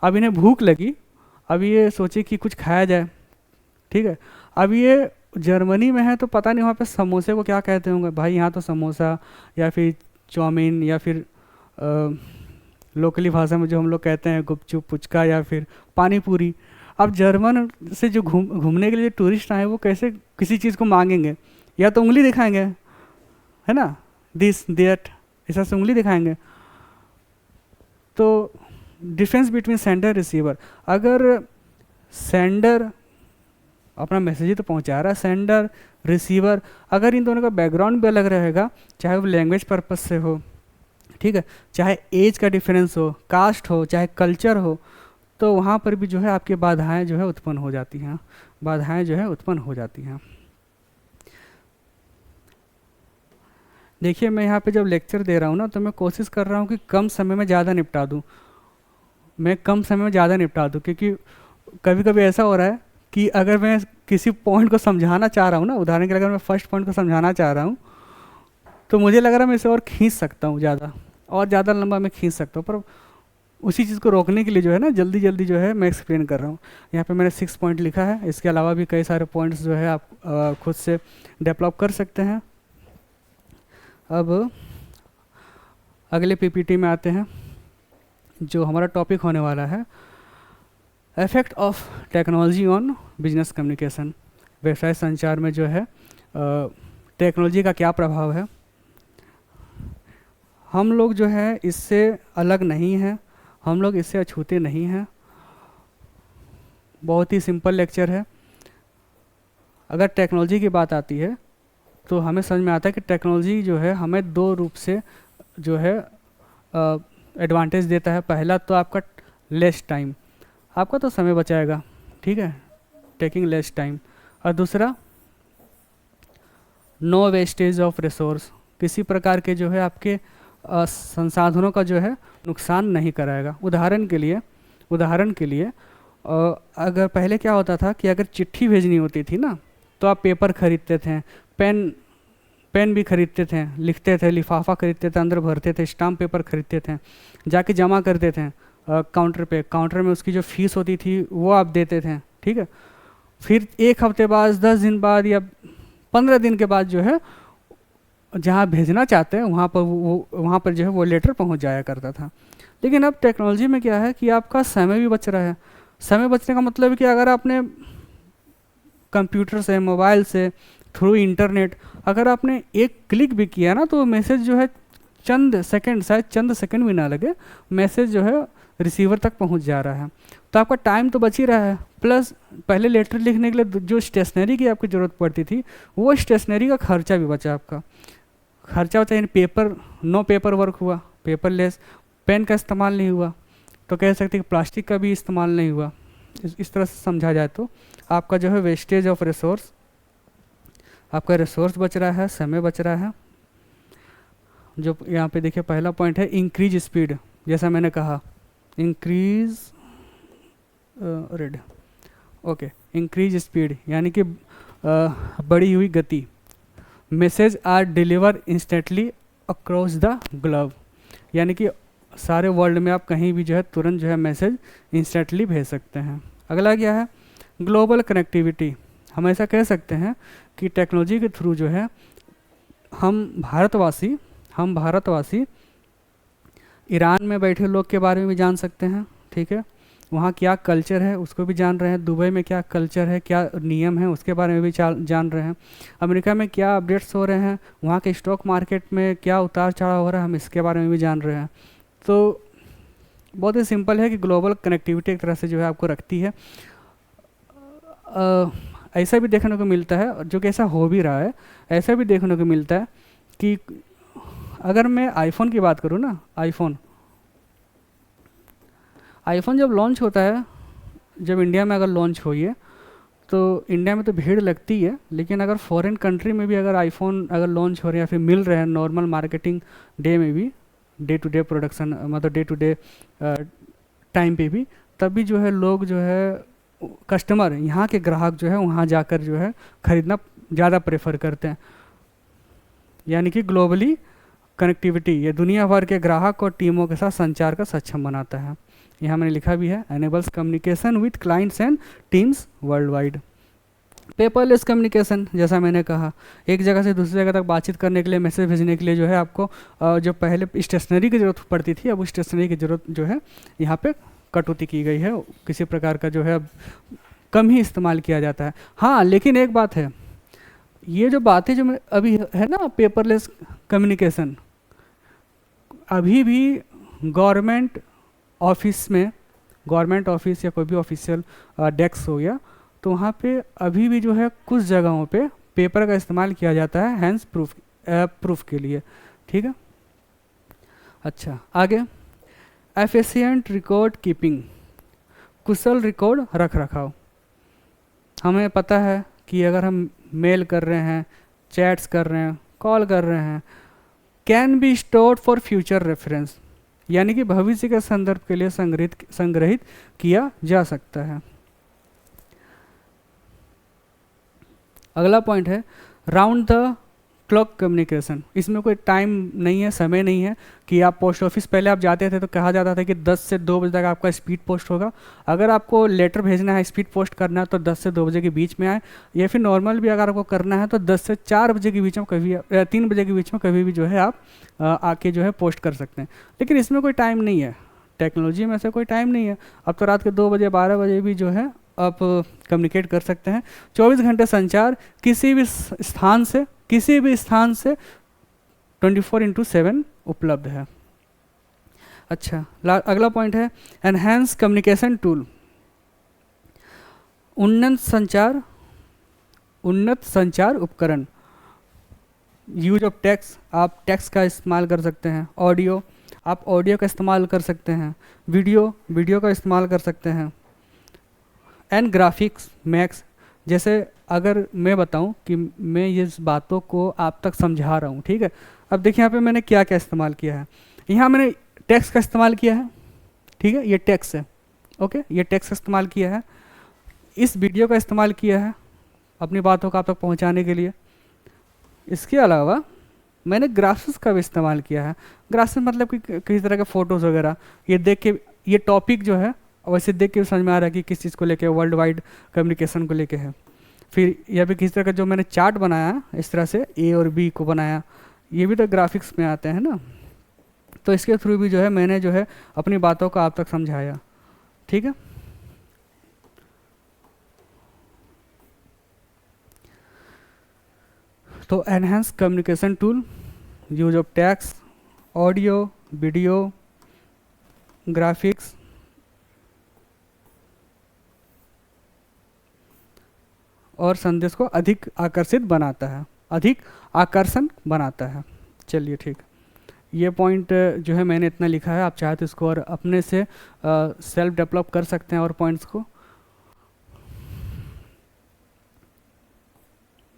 अब इन्हें भूख लगी, अब ये सोचे कि कुछ खाया जाए, ठीक है। अब ये जर्मनी में है तो पता नहीं वहाँ पे समोसे को क्या कहते होंगे भाई, यहाँ तो समोसा या फिर चाउमीन या फिर लोकली भाषा में जो हम लोग कहते हैं गुपचुप, पुचका या फिर पानी पूरी। अब जर्मन से जो घूमने के लिए टूरिस्ट आए वो कैसे किसी चीज़ को मांगेंगे, या तो उंगली दिखाएंगे, है ना, दिस दैट, ऐसा से उंगली दिखाएंगे। तो डिफरेंस बिटवीन सेंडर रिसीवर, अगर सेंडर अपना मैसेज ही तो पहुंचा रहा है, सेंडर रिसीवर, अगर इन दोनों का बैकग्राउंड भी अलग रहेगा, चाहे वो लैंग्वेज पर्पस से हो, ठीक है, चाहे एज का डिफरेंस हो, कास्ट हो, चाहे कल्चर हो, तो वहाँ पर भी जो है आपकी बाधाएं जो है उत्पन्न हो जाती हैं, देखिए मैं यहाँ पे जब लेक्चर दे रहा हूँ ना तो मैं कोशिश कर रहा हूँ कि कम समय में ज़्यादा निपटा दूँ, क्योंकि कभी कभी ऐसा हो रहा है कि अगर मैं किसी पॉइंट को समझाना चाह रहा हूँ ना, उदाहरण के लिए अगर मैं फर्स्ट पॉइंट को समझाना चाह रहा हूँ तो मुझे लग रहा है मैं इसे और खींच सकता हूँ, ज़्यादा लंबा मैं खींच सकता हूँ, पर उसी चीज़ को रोकने के लिए जो है ना जल्दी जल्दी जो है मैं एक्सप्लेन कर रहा हूँ। यहाँ पे मैंने 6 पॉइंट लिखा है, इसके अलावा भी कई सारे पॉइंट्स जो है आप खुद से डेवलप कर सकते हैं। अब अगले पीपीटी में आते हैं, जो हमारा टॉपिक होने वाला है effect of technology on business communication. व्यवसाय संचार में जो है टेक्नोलॉजी का क्या प्रभाव है। हम लोग जो है इससे अलग नहीं हैं, हम लोग इससे अछूते नहीं हैं, बहुत ही सिंपल लेक्चर है। अगर टेक्नोलॉजी की बात आती है तो हमें समझ में आता है कि टेक्नोलॉजी जो है हमें 2 रूप से जो है एडवांटेज देता है। पहला तो आपका लेस टाइम, आपका तो समय बचाएगा, ठीक है, टेकिंग लेस टाइम, और दूसरा नो वेस्टेज ऑफ रिसोर्स, किसी प्रकार के जो है आपके संसाधनों का जो है नुकसान नहीं कराएगा। उदाहरण के लिए अगर पहले क्या होता था कि अगर चिट्ठी भेजनी होती थी ना, तो आप पेपर खरीदते थे, पेन भी खरीदते थे, लिखते थे, लिफाफा खरीदते थे, अंदर भरते थे, स्टाम्प पेपर खरीदते थे, जाके जमा करते थे काउंटर में उसकी जो फीस होती थी वो आप देते थे, ठीक है। फिर 1 हफ्ते बाद, 10 दिन बाद या 15 दिन के बाद जो है जहाँ भेजना चाहते हैं वहाँ पर जो है वो लेटर पहुँच जाया करता था। लेकिन अब टेक्नोलॉजी में क्या है कि आपका समय भी बच रहा है। समय बचने का मतलब है कि अगर आपने कंप्यूटर से, मोबाइल से, थ्रू इंटरनेट अगर आपने एक क्लिक भी किया ना, तो मैसेज जो है चंद सेकंड भी ना लगे, मैसेज जो है रिसीवर तक पहुंच जा रहा है। तो आपका टाइम तो बच ही रहा है, प्लस पहले लेटर लिखने के लिए जो स्टेशनरी की आपकी ज़रूरत पड़ती थी, वो स्टेशनरी का खर्चा भी बचा, आपका खर्चा बचा, यानी नो पेपर वर्क हुआ, पेपरलेस, पेन का इस्तेमाल नहीं हुआ, तो कह सकते हैं कि प्लास्टिक का भी इस्तेमाल नहीं हुआ। इस तरह से समझा जाए तो आपका जो है वेस्टेज ऑफ रिसोर्स, आपका रिसोर्स बच रहा है, समय बच रहा है। जो यहाँ पे देखिए पहला पॉइंट है इंक्रीज स्पीड, जैसा मैंने कहा इंक्रीज इंक्रीज स्पीड यानी कि बढ़ी हुई गति। Message are deliver instantly across the globe, यानी कि सारे वर्ल्ड में आप कहीं भी जो है तुरंत जो है मैसेज इंस्टेंटली भेज सकते हैं। अगला क्या है ग्लोबल कनेक्टिविटी। हम ऐसा कह सकते हैं कि टेक्नोलॉजी के थ्रू जो है हम भारतवासी ईरान में बैठे लोग के बारे में भी जान सकते हैं, ठीक है, वहाँ क्या कल्चर है उसको भी जान रहे हैं, दुबई में क्या कल्चर है, क्या नियम है उसके बारे में भी जान रहे हैं, अमेरिका में क्या अपडेट्स हो रहे हैं, वहाँ के स्टॉक मार्केट में क्या उतार चढ़ाव हो रहा है, हम इसके बारे में भी जान रहे हैं। तो बहुत ही सिंपल है कि ग्लोबल कनेक्टिविटी एक तरह से जो है आपको रखती है। ऐसा भी देखने को मिलता है, जो कि ऐसा हो भी रहा है, ऐसा भी देखने को मिलता है कि अगर मैं आईफोन की बात करूँ ना, आईफोन जब लॉन्च होता है, जब इंडिया में अगर लॉन्च हुई है तो इंडिया में तो भीड़ लगती है, लेकिन अगर फॉरेन कंट्री में भी अगर आईफोन अगर लॉन्च हो रहे हैं या फिर मिल रहे हैं नॉर्मल मार्केटिंग डे में भी, डे टू डे प्रोडक्शन मतलब डे टू डे टाइम पे भी, तब भी जो है लोग जो है कस्टमर, यहाँ के ग्राहक जो है वहाँ जाकर जो है ख़रीदना ज़्यादा प्रेफर करते हैं। यानी कि ग्लोबली कनेक्टिविटी ये दुनिया भर के ग्राहक और टीमों के साथ संचार का सक्षम बनाता है। यहाँ मैंने लिखा भी है enables communication with clients and teams world wide. Paperless communication, जैसा मैंने कहा, एक जगह से दूसरी जगह तक बातचीत करने के लिए, मैसेज भेजने के लिए जो है आपको जो पहले स्टेशनरी की ज़रूरत पड़ती थी, अब उस स्टेशनरी की ज़रूरत जो है यहाँ पे कटौती की गई है, किसी प्रकार का जो है अब कम ही इस्तेमाल किया जाता है। हाँ, लेकिन एक बात है, ये जो बातें जो अभी है ना पेपरलेस कम्युनिकेशन, अभी भी गवर्नमेंट ऑफिस या कोई भी ऑफिशियल डेस्क हो गया, तो वहाँ पे अभी भी जो है कुछ जगहों पे पेपर का इस्तेमाल किया जाता है हैंड्स प्रूफ के लिए, ठीक है। अच्छा, आगे एफिशिएंट रिकॉर्ड कीपिंग, कुशल रिकॉर्ड रख रखाव। हमें पता है कि अगर हम मेल कर रहे हैं, चैट्स कर रहे हैं, कॉल कर रहे हैं, can be stored for future reference, यानी कि भविष्य के संदर्भ के लिए संग्रहित किया जा सकता है। अगला पॉइंट है राउंड द क्लॉक कम्युनिकेशन। इसमें कोई टाइम नहीं है, समय नहीं है कि आप पोस्ट ऑफिस पहले आप जाते थे तो कहा जाता था कि 10 से 2 बजे तक आपका स्पीड पोस्ट होगा। अगर आपको लेटर भेजना है, स्पीड पोस्ट करना है तो 10 से 2 बजे के बीच में आए, या फिर नॉर्मल भी अगर आपको करना है तो 10 से 4 बजे के बीच में कभी 3 बजे के बीच में कभी भी जो है आप आके जो है पोस्ट कर सकते हैं। लेकिन इसमें कोई टाइम नहीं है, टेक्नोलॉजी में ऐसा कोई टाइम नहीं है। अब तो रात के 2 बजे 12 बजे भी जो है आप कम्युनिकेट कर सकते हैं। 24 घंटे संचार किसी भी स्थान से 24/7 उपलब्ध है। अच्छा, अगला पॉइंट है एनहेंस कम्युनिकेशन टूल, उन्नत संचार उपकरण। यूज ऑफ टेक्स्ट, आप टेक्स्ट का इस्तेमाल कर सकते हैं, ऑडियो, आप ऑडियो का इस्तेमाल कर सकते हैं, वीडियो का इस्तेमाल कर सकते हैं, एंड ग्राफिक्स मैक्स जैसे अगर मैं बताऊं कि मैं ये बातों को आप तक समझा रहा हूं, ठीक है। अब देखिए यहाँ पे मैंने क्या क्या इस्तेमाल किया है। यहाँ मैंने टेक्स्ट का इस्तेमाल किया है, ठीक है, ये टेक्स्ट है, ओके, ये टेक्स्ट का इस्तेमाल किया है। इस वीडियो का इस्तेमाल किया है अपनी बातों को आप तक पहुंचाने के लिए। इसके अलावा मैंने ग्राफिक्स का भी इस्तेमाल किया है। ग्राफिक्स मतलब कि किसी तरह के फ़ोटोज़ वगैरह, ये देख के ये टॉपिक जो है वैसे देख के समझ में आ रहा है कि किस चीज़ को लेके, वर्ल्ड वाइड कम्युनिकेशन को लेके है। फिर यह भी किसी तरह का जो मैंने चार्ट बनाया इस तरह से ए और बी को बनाया, ये भी तो ग्राफिक्स में आते हैं ना। तो इसके थ्रू भी जो है मैंने जो है अपनी बातों को आप तक समझाया, ठीक है। तो enhance communication tool, use of text, audio, video, graphics और संदेश को अधिक आकर्षित बनाता है, अधिक आकर्षण बनाता है। चलिए ठीक, ये पॉइंट जो है मैंने इतना लिखा है, आप चाहे तो इसको और अपने से सेल्फ डेवलप कर सकते हैं और पॉइंट्स को।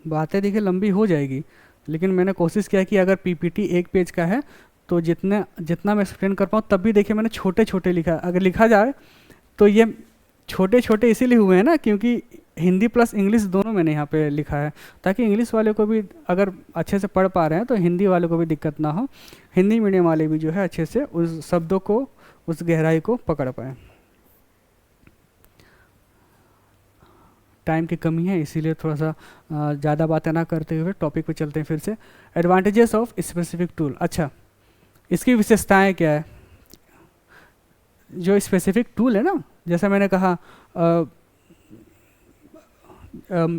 बातें देखिए लंबी हो जाएगी, लेकिन मैंने कोशिश किया कि अगर पीपीटी एक पेज का है तो जितना मैं एक्सप्लेन कर पाऊँ, तब भी देखिए मैंने छोटे छोटे लिखा है। अगर लिखा जाए तो ये छोटे छोटे इसीलिए हुए हैं ना, क्योंकि हिंदी प्लस इंग्लिश दोनों मैंने यहाँ पे लिखा है, ताकि इंग्लिश वाले को भी अगर अच्छे से पढ़ पा रहे हैं तो हिंदी वाले को भी दिक्कत ना हो, हिंदी मीडियम वाले भी जो है अच्छे से उस शब्दों को, उस गहराई को पकड़ पाए। टाइम की कमी है इसीलिए थोड़ा सा ज़्यादा बातें ना करते हुए टॉपिक पे चलते हैं फिर से। Advantages of specific tool. अच्छा, इसकी विशेषताएं क्या है। जो स्पेसिफिक टूल है ना, जैसा मैंने कहा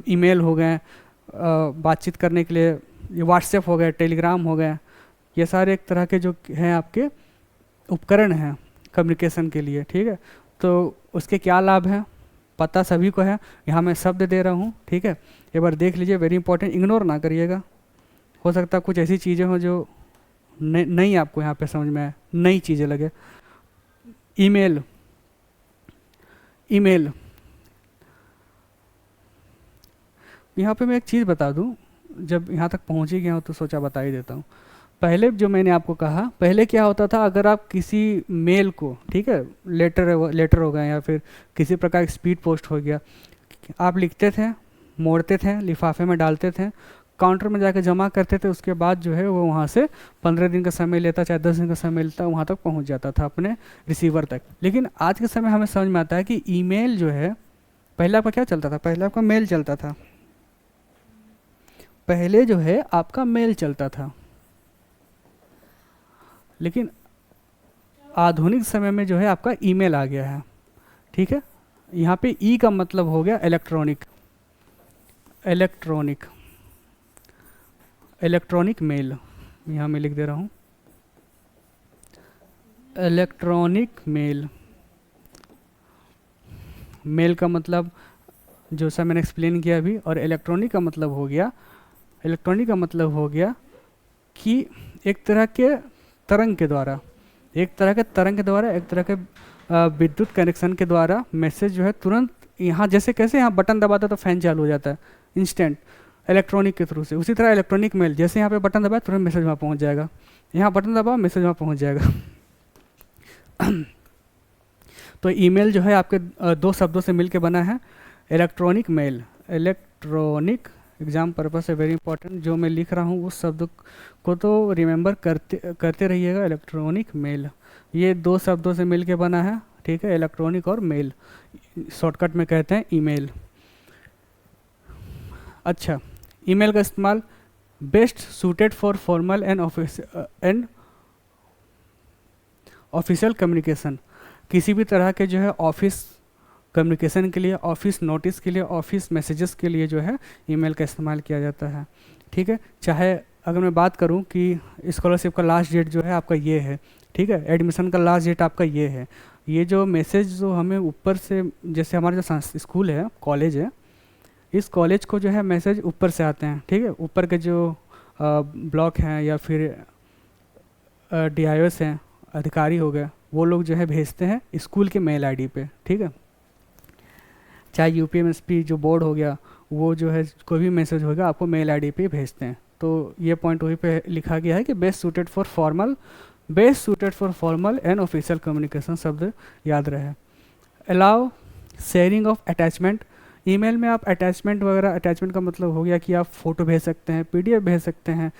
ईमेल हो गए, बातचीत करने के लिए ये व्हाट्सएप हो गए, टेलीग्राम हो गए, ये सारे एक तरह के जो हैं आपके उपकरण हैं कम्युनिकेशन के लिए, ठीक है। तो उसके क्या लाभ हैं पता सभी को है, यहाँ मैं शब्द दे रहा हूँ, ठीक है। एक बार देख लीजिए, वेरी इंपॉर्टेंट, इग्नोर ना करिएगा। हो सकता है कुछ ऐसी चीज़ें हो जो नहीं आपको यहाँ पे समझ में आए, नई चीज़ें लगे। ईमेल, ईमेल यहाँ पे मैं एक चीज़ बता दूँ, जब यहाँ तक पहुँच ही गया हूँ तो सोचा बता ही देता हूँ। पहले जो मैंने आपको कहा, पहले क्या होता था, अगर आप किसी मेल को, ठीक है, लेटर हो गया या फिर किसी प्रकार की स्पीड पोस्ट हो गया, आप लिखते थे, मोड़ते थे, लिफाफे में डालते थे, काउंटर में जाकर जमा करते थे, उसके बाद जो है वो वहाँ से 15 दिन का समय लेता, चाहे 10 दिन का समय लेता, वहाँ तक पहुँच जाता था अपने रिसीवर तक। लेकिन आज के समय हमें समझ में आता है कि ईमेल जो है, पहले आपका क्या चलता था, पहले आपका मेल चलता था, पहले जो है आपका मेल चलता था। लेकिन आधुनिक समय में जो है आपका ईमेल आ गया है, ठीक है। यहाँ पे ई का मतलब हो गया इलेक्ट्रॉनिक, इलेक्ट्रॉनिक, इलेक्ट्रॉनिक मेल, यहाँ मैं लिख दे रहा हूँ इलेक्ट्रॉनिक मेल। मेल का मतलब जो सा मैंने एक्सप्लेन किया अभी, और इलेक्ट्रॉनिक का मतलब हो गया, इलेक्ट्रॉनिक का मतलब हो गया कि एक तरह के तरंग के द्वारा, एक तरह के तरंग के द्वारा, एक तरह के विद्युत कनेक्शन के द्वारा मैसेज जो है तुरंत यहाँ, जैसे कैसे यहाँ बटन दबाता तो फैन चालू हो जाता है इंस्टेंट, इलेक्ट्रॉनिक के थ्रू से, उसी तरह इलेक्ट्रॉनिक मेल, जैसे यहाँ पे बटन दबाया तुरंत मैसेज वहाँ पहुँच जाएगा, यहाँ बटन दबाओ मैसेज वहाँ पहुँच जाएगा। तो ईमेल जो है आपके दो शब्दों से मिलके बना है, electronic mail, electronic, exam purpose से वेरी इंपॉर्टेंट, जो मैं लिख रहा हूँ उस शब्द को तो रिमेंबर करते रहिएगा, इलेक्ट्रॉनिक मेल, ये दो शब्दों से मिलके बना है, ठीक है, इलेक्ट्रॉनिक और मेल, शॉर्टकट में कहते हैं ईमेल। अच्छा, ईमेल का इस्तेमाल best suited for formal and official communication, किसी भी तरह के जो है ऑफिस कम्युनिकेशन के लिए, ऑफिस नोटिस के लिए, ऑफिस मैसेजेस के लिए जो है ईमेल का इस्तेमाल किया जाता है, ठीक है। चाहे अगर मैं बात करूं कि स्कॉलरशिप का लास्ट डेट जो है आपका ये है, ठीक है, एडमिशन का लास्ट डेट आपका ये है, ये जो मैसेज जो हमें ऊपर से, जैसे हमारा जो स्कूल है, कॉलेज है, इस कॉलेज को जो है मैसेज ऊपर से आते हैं, ठीक है, ऊपर के जो ब्लॉक हैं या फिर DIOs हैं, अधिकारी हो गए, वो लोग जो है भेजते हैं स्कूल के मेल ID पे, ठीक है। चाहे UPMSP जो बोर्ड हो गया वो जो है कोई भी मैसेज होगा आपको मेल आईडी पे भेजते हैं। तो ये पॉइंट वहीं पे लिखा गया है कि best suited for formal and official communication शब्द याद रहे। Allow sharing of attachment, email में आप अटैचमेंट वगैरह, अटैचमेंट का मतलब हो गया कि आप फ़ोटो भेज सकते हैं, पीडीएफ भेज सकते हैं,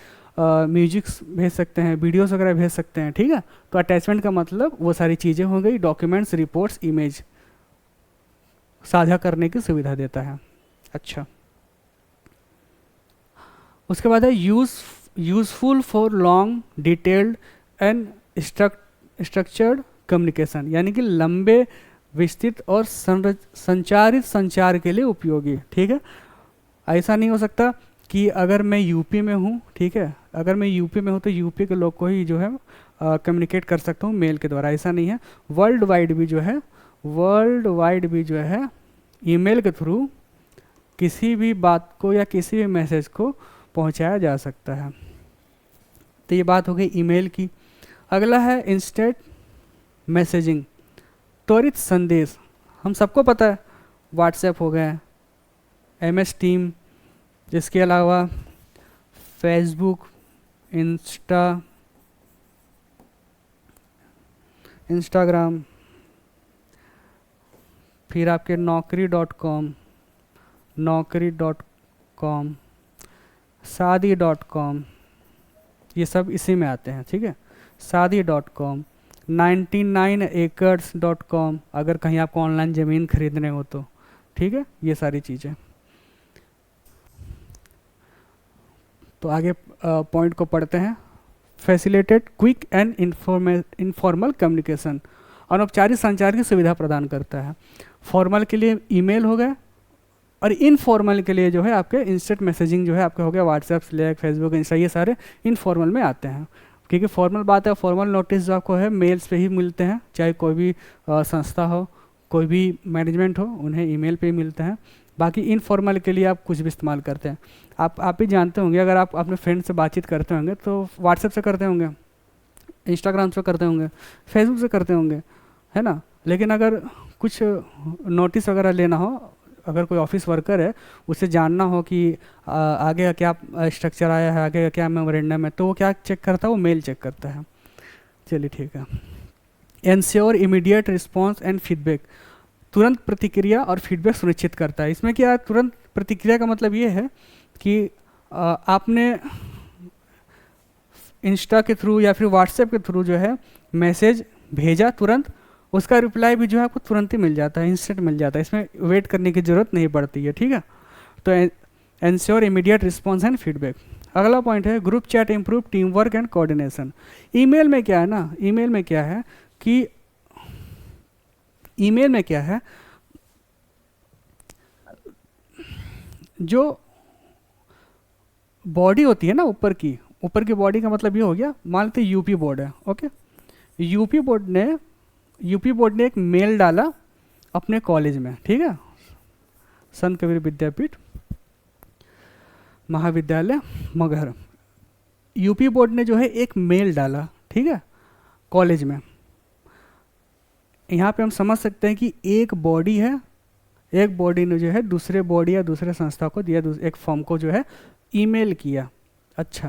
म्यूजिक्स भेज सकते हैं, वीडियोस वगैरह भेज सकते हैं, ठीक है। तो अटैचमेंट का मतलब वो सारी चीज़ें हो गई, डॉक्यूमेंट्स, रिपोर्ट्स, इमेज साझा करने की सुविधा देता है। अच्छा, उसके बाद है useful for long detailed and structured communication, यानी कि लंबे, विस्तृत और संचारित संचार के लिए उपयोगी, ठीक है। ऐसा नहीं हो सकता कि अगर मैं यूपी में हूँ, ठीक है, अगर मैं यूपी में हूँ तो यूपी के लोग को ही जो है कम्युनिकेट कर सकता हूँ मेल के द्वारा, ऐसा नहीं है। वर्ल्ड वाइड भी जो है ईमेल के थ्रू किसी भी बात को या किसी भी मैसेज को पहुंचाया जा सकता है। तो ये बात हो गई ईमेल की। अगला है इंस्टेंट मैसेजिंग, त्वरित संदेश। हम सबको पता है व्हाट्सएप हो गया, MS टीम, इसके अलावा फेसबुक, इंस्टाग्राम, फिर आपके नौकरी.com, शादी.com, ये सब इसी में आते हैं, ठीक है। शादी.com, 99acres.com, अगर कहीं आपको ऑनलाइन ज़मीन खरीदने हो तो, ठीक है, ये सारी चीज़ें। तो आगे पॉइंट को पढ़ते हैं। Facilitate quick and informal communication, अनौपचारिक संचार की सुविधा प्रदान करता है। फॉर्मल के लिए ईमेल हो गया और इनफॉर्मल के लिए जो है आपके इंस्टेंट मैसेजिंग जो है आपका हो गया व्हाट्सएप, स्लैक, फेसबुक, इंस्टा, ये सारे इनफॉर्मल में आते हैं। क्योंकि फॉर्मल बात है, फॉर्मल नोटिस जो आपको है मेल्स पे ही मिलते हैं, चाहे कोई भी संस्था हो, कोई भी मैनेजमेंट हो, उन्हें ईमेल पे ही मिलते हैं। बाकी इनफॉर्मल के लिए आप कुछ भी इस्तेमाल करते हैं। आप भी जानते होंगे, अगर आप अपने फ्रेंड से बातचीत करते होंगे तो व्हाट्सएप से करते होंगे, इंस्टाग्राम से करते होंगे, फेसबुक से करते होंगे, है ना। लेकिन अगर कुछ नोटिस वगैरह लेना हो, अगर कोई ऑफिस वर्कर है, उसे जानना हो कि आगे का क्या स्ट्रक्चर आया है, आगे का क्या मेमोरेंडम है, तो वो क्या चेक करता है, वो मेल चेक करता है। चलिए ठीक है। Ensure immediate response and feedback, तुरंत प्रतिक्रिया और फीडबैक सुनिश्चित करता है। इसमें क्या, तुरंत प्रतिक्रिया का मतलब ये है कि आपने इंस्टा के थ्रू या फिर व्हाट्सएप के थ्रू जो है मैसेज भेजा, तुरंत उसका रिप्लाई भी जो है आपको तुरंत ही मिल जाता है, इंस्टेंट मिल जाता है, इसमें वेट करने की ज़रूरत नहीं पड़ती है, ठीक है। तो ensure immediate response and feedback. अगला पॉइंट है group chat improve team work and coordination. Email में क्या है ना, ईमेल में क्या है कि ईमेल में क्या है, जो बॉडी होती है ना ऊपर की बॉडी का मतलब ये हो गया, मान लेते यूपी बोर्ड है, ओके। यूपी बोर्ड ने एक मेल डाला अपने कॉलेज में, ठीक है, संत कबीर विद्यापीठ महाविद्यालय मगहर। यूपी बोर्ड ने जो है एक मेल डाला, ठीक है, कॉलेज में। यहाँ पे हम समझ सकते हैं कि एक बॉडी है, एक बॉडी ने जो है दूसरे बॉडी या दूसरे संस्था को दिया, एक फॉर्म को जो है ईमेल किया। अच्छा,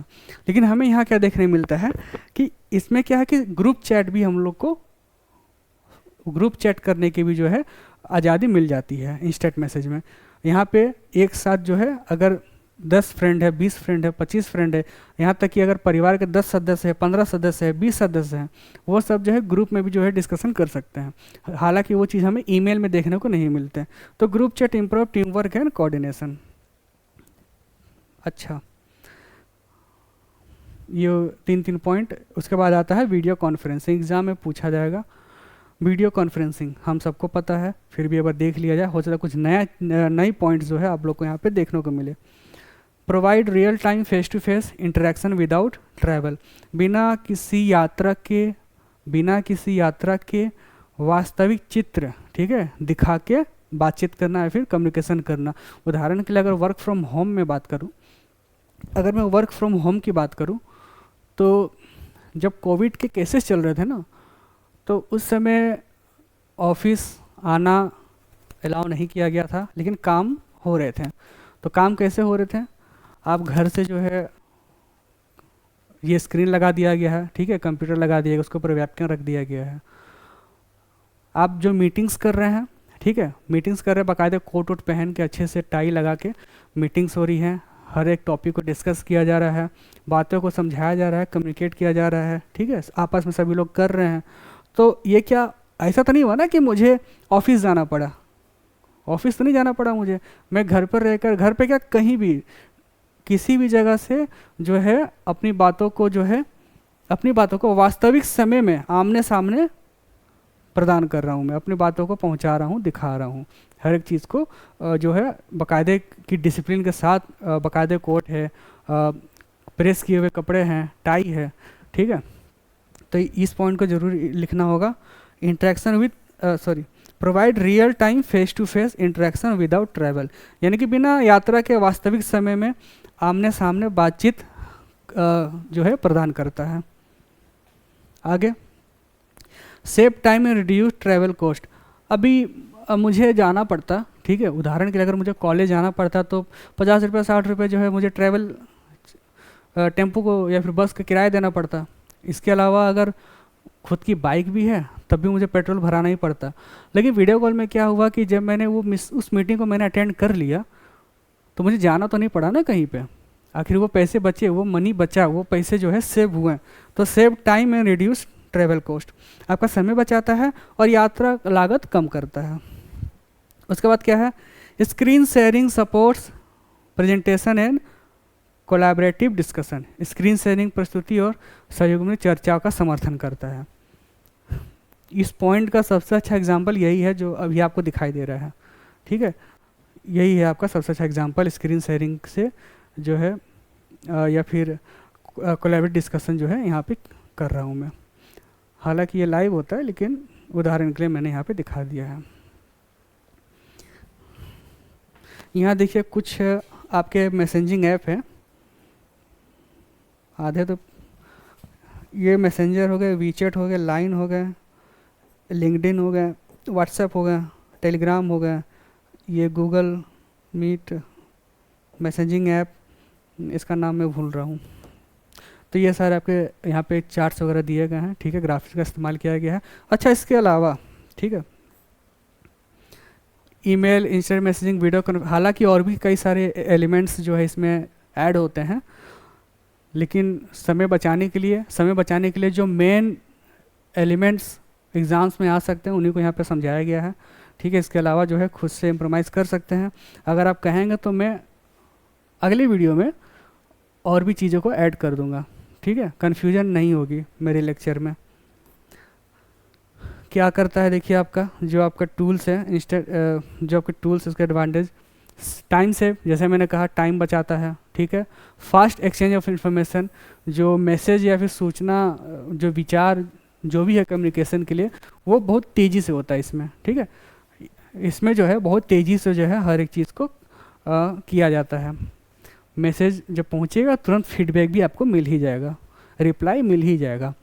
लेकिन हमें यहाँ क्या देखने मिलता है कि इसमें क्या है कि ग्रुप चैट भी, हम लोग को ग्रुप चैट करने की भी जो है आज़ादी मिल जाती है इंस्टेंट मैसेज में। यहाँ पे एक साथ जो है अगर 10 फ्रेंड है, 20 फ्रेंड है, 25 फ्रेंड है, यहाँ तक कि अगर परिवार के 10 सदस्य है, 15 सदस्य है, 20 सदस्य हैं, वो सब जो है ग्रुप में भी जो है डिस्कशन कर सकते हैं। हालांकि वो चीज़ हमें ईमेल में देखने को नहीं मिलते। तो group chat improve team work and coordination. अच्छा, ये 3 पॉइंट। उसके बाद आता है वीडियो कॉन्फ्रेंसिंग, एग्जाम में पूछा जाएगा। वीडियो कॉन्फ्रेंसिंग हम सबको पता है, फिर भी एक बार देख लिया जाए, हो सकता है कुछ नई पॉइंट्स जो है आप लोग को यहाँ पे देखने को मिले। Provide real time face to face interaction without travel, बिना किसी यात्रा के वास्तविक चित्र, ठीक है, दिखा के बातचीत करना या फिर कम्युनिकेशन करना। उदाहरण के लिए अगर वर्क फ्रॉम होम में बात करूँ, अगर मैं वर्क फ्रॉम होम की बात करूँ तो जब कोविड के केसेस चल रहे थे ना, तो उस समय ऑफिस आना अलाउ नहीं किया गया था, लेकिन काम हो रहे थे। तो काम कैसे हो रहे थे, आप घर से जो है ये स्क्रीन लगा दिया गया है, ठीक है, कंप्यूटर लगा दिया गया, उसके ऊपर वेबकैम रख दिया गया है। आप जो मीटिंग्स कर रहे हैं, ठीक है, मीटिंग्स कर रहे हैं, बाकायदे कोट वोट पहन के अच्छे से टाई लगा के मीटिंग्स हो रही हैं, हर एक टॉपिक को डिस्कस किया जा रहा है, बातों को समझाया जा रहा है, कम्युनिकेट किया जा रहा है, ठीक है, आपस में सभी लोग कर रहे हैं। तो ये क्या ऐसा तो नहीं हुआ ना कि मुझे ऑफिस जाना पड़ा, ऑफिस तो नहीं जाना पड़ा मुझे, मैं घर पर रहकर, घर पे क्या कहीं भी किसी भी जगह से जो है अपनी बातों को जो है अपनी बातों को वास्तविक समय में आमने सामने प्रदान कर रहा हूँ, मैं अपनी बातों को पहुँचा रहा हूँ, दिखा रहा हूँ, हर एक चीज़ को जो है बाकायदे की डिसिप्लिन के साथ, बाकायदे कोट है, प्रेस किए हुए कपड़े हैं, टाई है, ठीक है। तो इस पॉइंट को जरूर लिखना होगा। Interaction with provide real time face to face interaction without travel, यानी कि बिना यात्रा के वास्तविक समय में आमने सामने बातचीत जो है प्रदान करता है। आगे, save time and reduce travel cost. अभी मुझे जाना पड़ता, ठीक है, उदाहरण के लिए अगर मुझे कॉलेज जाना पड़ता तो 50 रुपये 60 रुपये जो है मुझे ट्रैवल टेम्पो को या फिर बस का किराया देना पड़ता। इसके अलावा अगर खुद की बाइक भी है तब भी मुझे पेट्रोल भराना ही पड़ता। लेकिन वीडियो कॉल में क्या हुआ कि जब मैंने उस मीटिंग को मैंने अटेंड कर लिया तो मुझे जाना तो नहीं पड़ा ना कहीं पे, आखिर वो पैसे बचे, वो मनी बचा, वो पैसे जो है सेव हुए। तो save time and reduce travel cost, आपका समय बचाता है और यात्रा लागत कम करता है। उसके बाद क्या है, screen sharing supports presentation and collaborative discussion. Screen sharing प्रस्तुति और सहयोग में चर्चाओं का समर्थन करता है। इस पॉइंट का सबसे अच्छा एग्जाम्पल यही है जो अभी आपको दिखाई दे रहा है, ठीक है, यही है आपका सबसे अच्छा एग्जाम्पल स्क्रीन शेयरिंग से जो है या फिर कोलैबोरेटिव डिस्कशन जो है यहाँ पे कर रहा हूँ मैं। हालांकि ये लाइव होता है लेकिन उदाहरण के लिए मैंने यहाँ पे दिखा दिया है। यहाँ देखिए कुछ आपके मैसेजिंग ऐप है, आधे तो ये मैसेंजर हो गए, वीचैट हो गए, लाइन हो गए, लिंक्डइन हो गया, व्हाट्सएप हो गया, टेलीग्राम हो गया, ये गूगल मीट मैसेजिंग ऐप, इसका नाम मैं भूल रहा हूँ। तो ये सारे आपके यहाँ पे चार्ट्स वगैरह दिए गए हैं, ठीक है, ग्राफिक्स का इस्तेमाल किया गया है। अच्छा, इसके अलावा ठीक है, ईमेल, इंस्टेंट मैसेजिंग, वीडियो, हालांकि और भी कई सारे एलिमेंट्स जो है इसमें ऐड होते हैं, लेकिन समय बचाने के लिए जो मेन एलिमेंट्स एग्ज़ाम्स में आ सकते हैं उन्हीं को यहाँ पे समझाया गया है, ठीक है। इसके अलावा जो है खुद से इम्प्रोवाइज़ कर सकते हैं। अगर आप कहेंगे तो मैं अगली वीडियो में और भी चीज़ों को ऐड कर दूंगा, ठीक है, कन्फ्यूजन नहीं होगी मेरे लेक्चर में। क्या करता है देखिए, आपका जो आपका टूल्स है जो आपके टूल्स उसका एडवांटेज, टाइम सेव, जैसे मैंने कहा टाइम बचाता है, ठीक है। फास्ट एक्सचेंज ऑफ इंफॉर्मेशन, जो मैसेज या फिर सूचना, जो विचार जो भी है कम्युनिकेशन के लिए वो बहुत तेज़ी से होता है इसमें, ठीक है। इसमें जो है बहुत तेज़ी से जो है हर एक चीज़ को किया जाता है। मैसेज जब पहुंचेगा तुरंत फीडबैक भी आपको मिल ही जाएगा, रिप्लाई मिल ही जाएगा।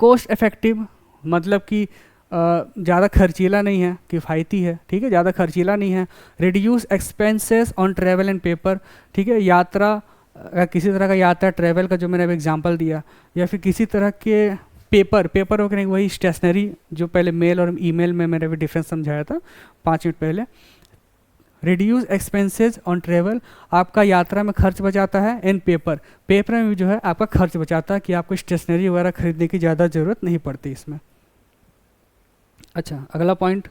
कॉस्ट इफेक्टिव, मतलब कि ज़्यादा खर्चीला नहीं है, किफ़ायती है, ठीक है, ज़्यादा खर्चीला नहीं है। Reduce expenses on travel and paper, ठीक है, यात्रा, किसी तरह का यात्रा ट्रैवल का जो मैंने अभी एग्जांपल दिया, या फिर किसी तरह के पेपर हो, वही स्टेशनरी, जो पहले मेल और ईमेल में मैंने अभी डिफरेंस समझाया था 5 मिनट पहले। रिड्यूस एक्सपेंसेस ऑन ट्रैवल, आपका यात्रा में खर्च बचाता है। एंड पेपर में भी जो है आपका खर्च बचाता है कि आपको स्टेशनरी वगैरह खरीदने की ज़्यादा ज़रूरत नहीं पड़ती इसमें। अच्छा, अगला पॉइंट,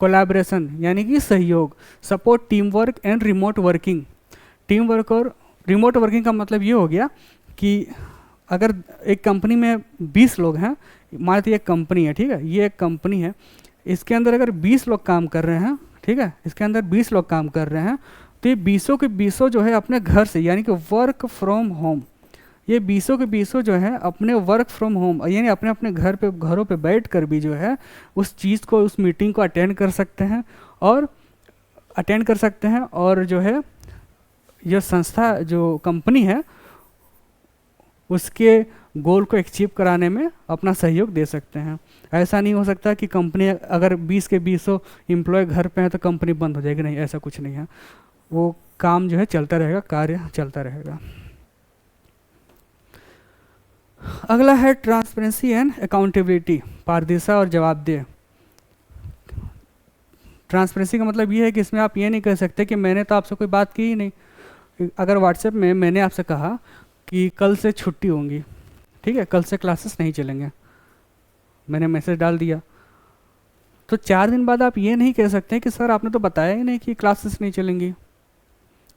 कोलैबोरेशन यानी कि सहयोग, support team work and remote working. Team work और रिमोट वर्किंग का मतलब ये हो गया कि अगर एक कंपनी में 20 लोग हैं, मान लीजिए एक कंपनी है, ठीक है, ये एक कंपनी है, इसके अंदर अगर 20 लोग काम कर रहे हैं, ठीक है, इसके अंदर 20 लोग काम कर रहे हैं, तो ये 20 के 20 जो है अपने घर से, यानी कि वर्क फ्रॉम होम, ये 20 के 20 जो है अपने वर्क फ्रॉम होम यानी अपने अपने घरों पे बैठ कर भी जो है उस चीज़ को, उस मीटिंग को अटेंड कर सकते हैं और जो है ये संस्था, जो कंपनी है, उसके गोल को अचीव कराने में अपना सहयोग दे सकते हैं। ऐसा नहीं हो सकता कि कंपनी अगर 20 के 20 एम्प्लॉय घर पे हैं तो कंपनी बंद हो जाएगी, नहीं, ऐसा कुछ नहीं है। वो काम जो है चलता रहेगा, कार्य चलता रहेगा। अगला है ट्रांसपेरेंसी एंड अकाउंटेबिलिटी, पारदर्शिता और जवाबदेह। ट्रांसपेरेंसी का मतलब ये है कि इसमें आप ये नहीं कह सकते कि मैंने तो आपसे कोई बात की ही नहीं। अगर व्हाट्सएप में मैंने आपसे कहा कि कल से छुट्टी होंगी, ठीक है, कल से क्लासेस नहीं चलेंगे, मैंने मैसेज डाल दिया, तो 4 दिन बाद आप ये नहीं कह सकते कि सर आपने तो बताया ही नहीं कि क्लासेस नहीं चलेंगी।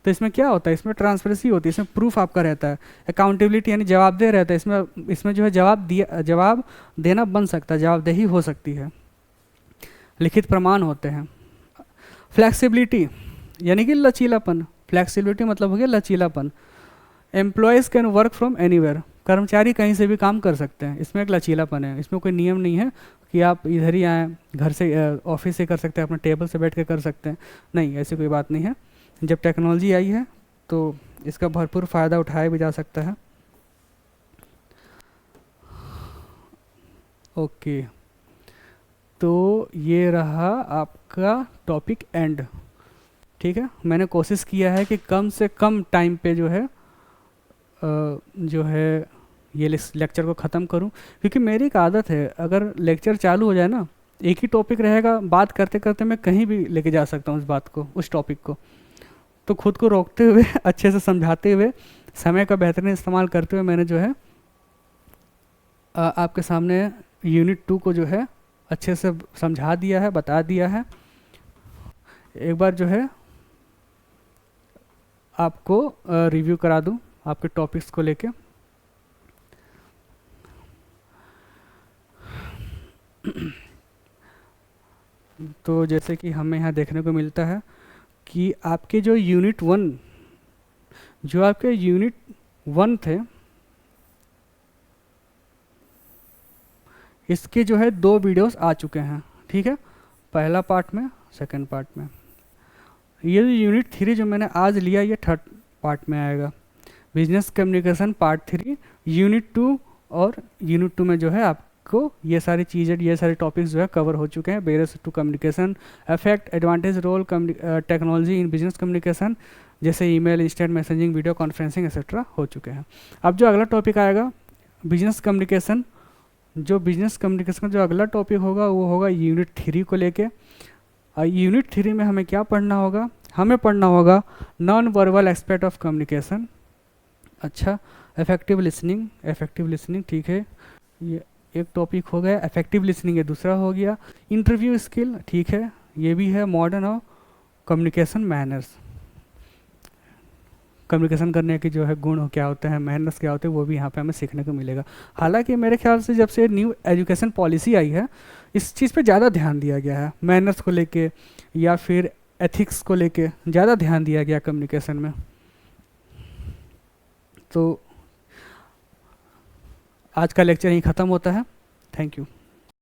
तो इसमें क्या होता है, इसमें ट्रांसपेरेंसी होती है, इसमें प्रूफ आपका रहता है। अकाउंटेबिलिटी यानी जवाबदेह रहता है, इसमें जो है जवाब देना बन सकता है, जवाबदेही हो सकती है, लिखित प्रमाण होते हैं। फ्लैक्सिबिलिटी यानी कि लचीलापन, फ्लैक्सिबिलिटी मतलब हो गया लचीलापन। Employees can work from anywhere, कर्मचारी कहीं से भी काम कर सकते हैं, इसमें एक लचीलापन है। इसमें कोई नियम नहीं है कि आप इधर ही आएँ, घर से ऑफिस से कर सकते हैं, अपने टेबल से बैठ के कर सकते हैं, नहीं, ऐसी कोई बात नहीं है। जब टेक्नोलॉजी आई है तो इसका भरपूर फ़ायदा उठाया भी जा सकता है। ओके, तो ये रहा आपका टॉपिक एंड, ठीक है। मैंने कोशिश किया है कि कम से कम टाइम पे जो है ये लेक्चर को ख़त्म करूं, क्योंकि मेरी एक आदत है, अगर लेक्चर चालू हो जाए ना, एक ही टॉपिक रहेगा, बात करते करते मैं कहीं भी लेके जा सकता हूँ उस बात को, उस टॉपिक को। तो खुद को रोकते हुए अच्छे से समझाते हुए, समय का बेहतरीन इस्तेमाल करते हुए मैंने जो है आपके सामने यूनिट 2 को जो है अच्छे से समझा दिया है, बता दिया है। एक बार जो है आपको रिव्यू करा दूं आपके टॉपिक्स को लेके। तो जैसे कि हमें यहाँ देखने को मिलता है कि आपके जो यूनिट 1 थे, इसके जो है 2 वीडियोस आ चुके हैं, ठीक है, पहला पार्ट में, सेकंड पार्ट में। ये जो यूनिट 3 जो मैंने आज लिया, ये 3rd पार्ट में आएगा। बिजनेस कम्युनिकेशन पार्ट 3 यूनिट 2, और यूनिट 2 में जो है आपको ये सारी चीज़ें, ये सारे टॉपिक्स जो है कवर हो चुके हैं। Barriers to communication, effect, advantage, role technology in business communication, जैसे email, instant messaging, video conferencing etcetera हो चुके हैं। अब जो अगला टॉपिक आएगा बिजनेस कम्युनिकेशन, जो अगला टॉपिक होगा वो होगा यूनिट 3 को लेके। यूनिट 3 में हमें क्या पढ़ना होगा, हमें पढ़ना होगा non verbal aspect of communication. अच्छा, इफेक्टिव लिसनिंग, ठीक है, ये एक टॉपिक हो गया। इफेक्टिव लिसनिंग ये दूसरा हो गया। इंटरव्यू स्किल, ठीक है, ये भी है। मॉडर्न और कम्युनिकेशन मैनर्स, कम्युनिकेशन करने के जो है गुण क्या होते हैं, मैनर्स क्या होते हैं, वो भी यहाँ पे हमें सीखने को मिलेगा। हालांकि मेरे ख्याल से जब से न्यू एजुकेशन पॉलिसी आई है, इस चीज़ पे ज़्यादा ध्यान दिया गया है, मैनर्स को लेके या फिर एथिक्स को लेके ज़्यादा ध्यान दिया गया कम्युनिकेशन में। तो आज का लेक्चर यहीं ख़त्म होता है। Thank you.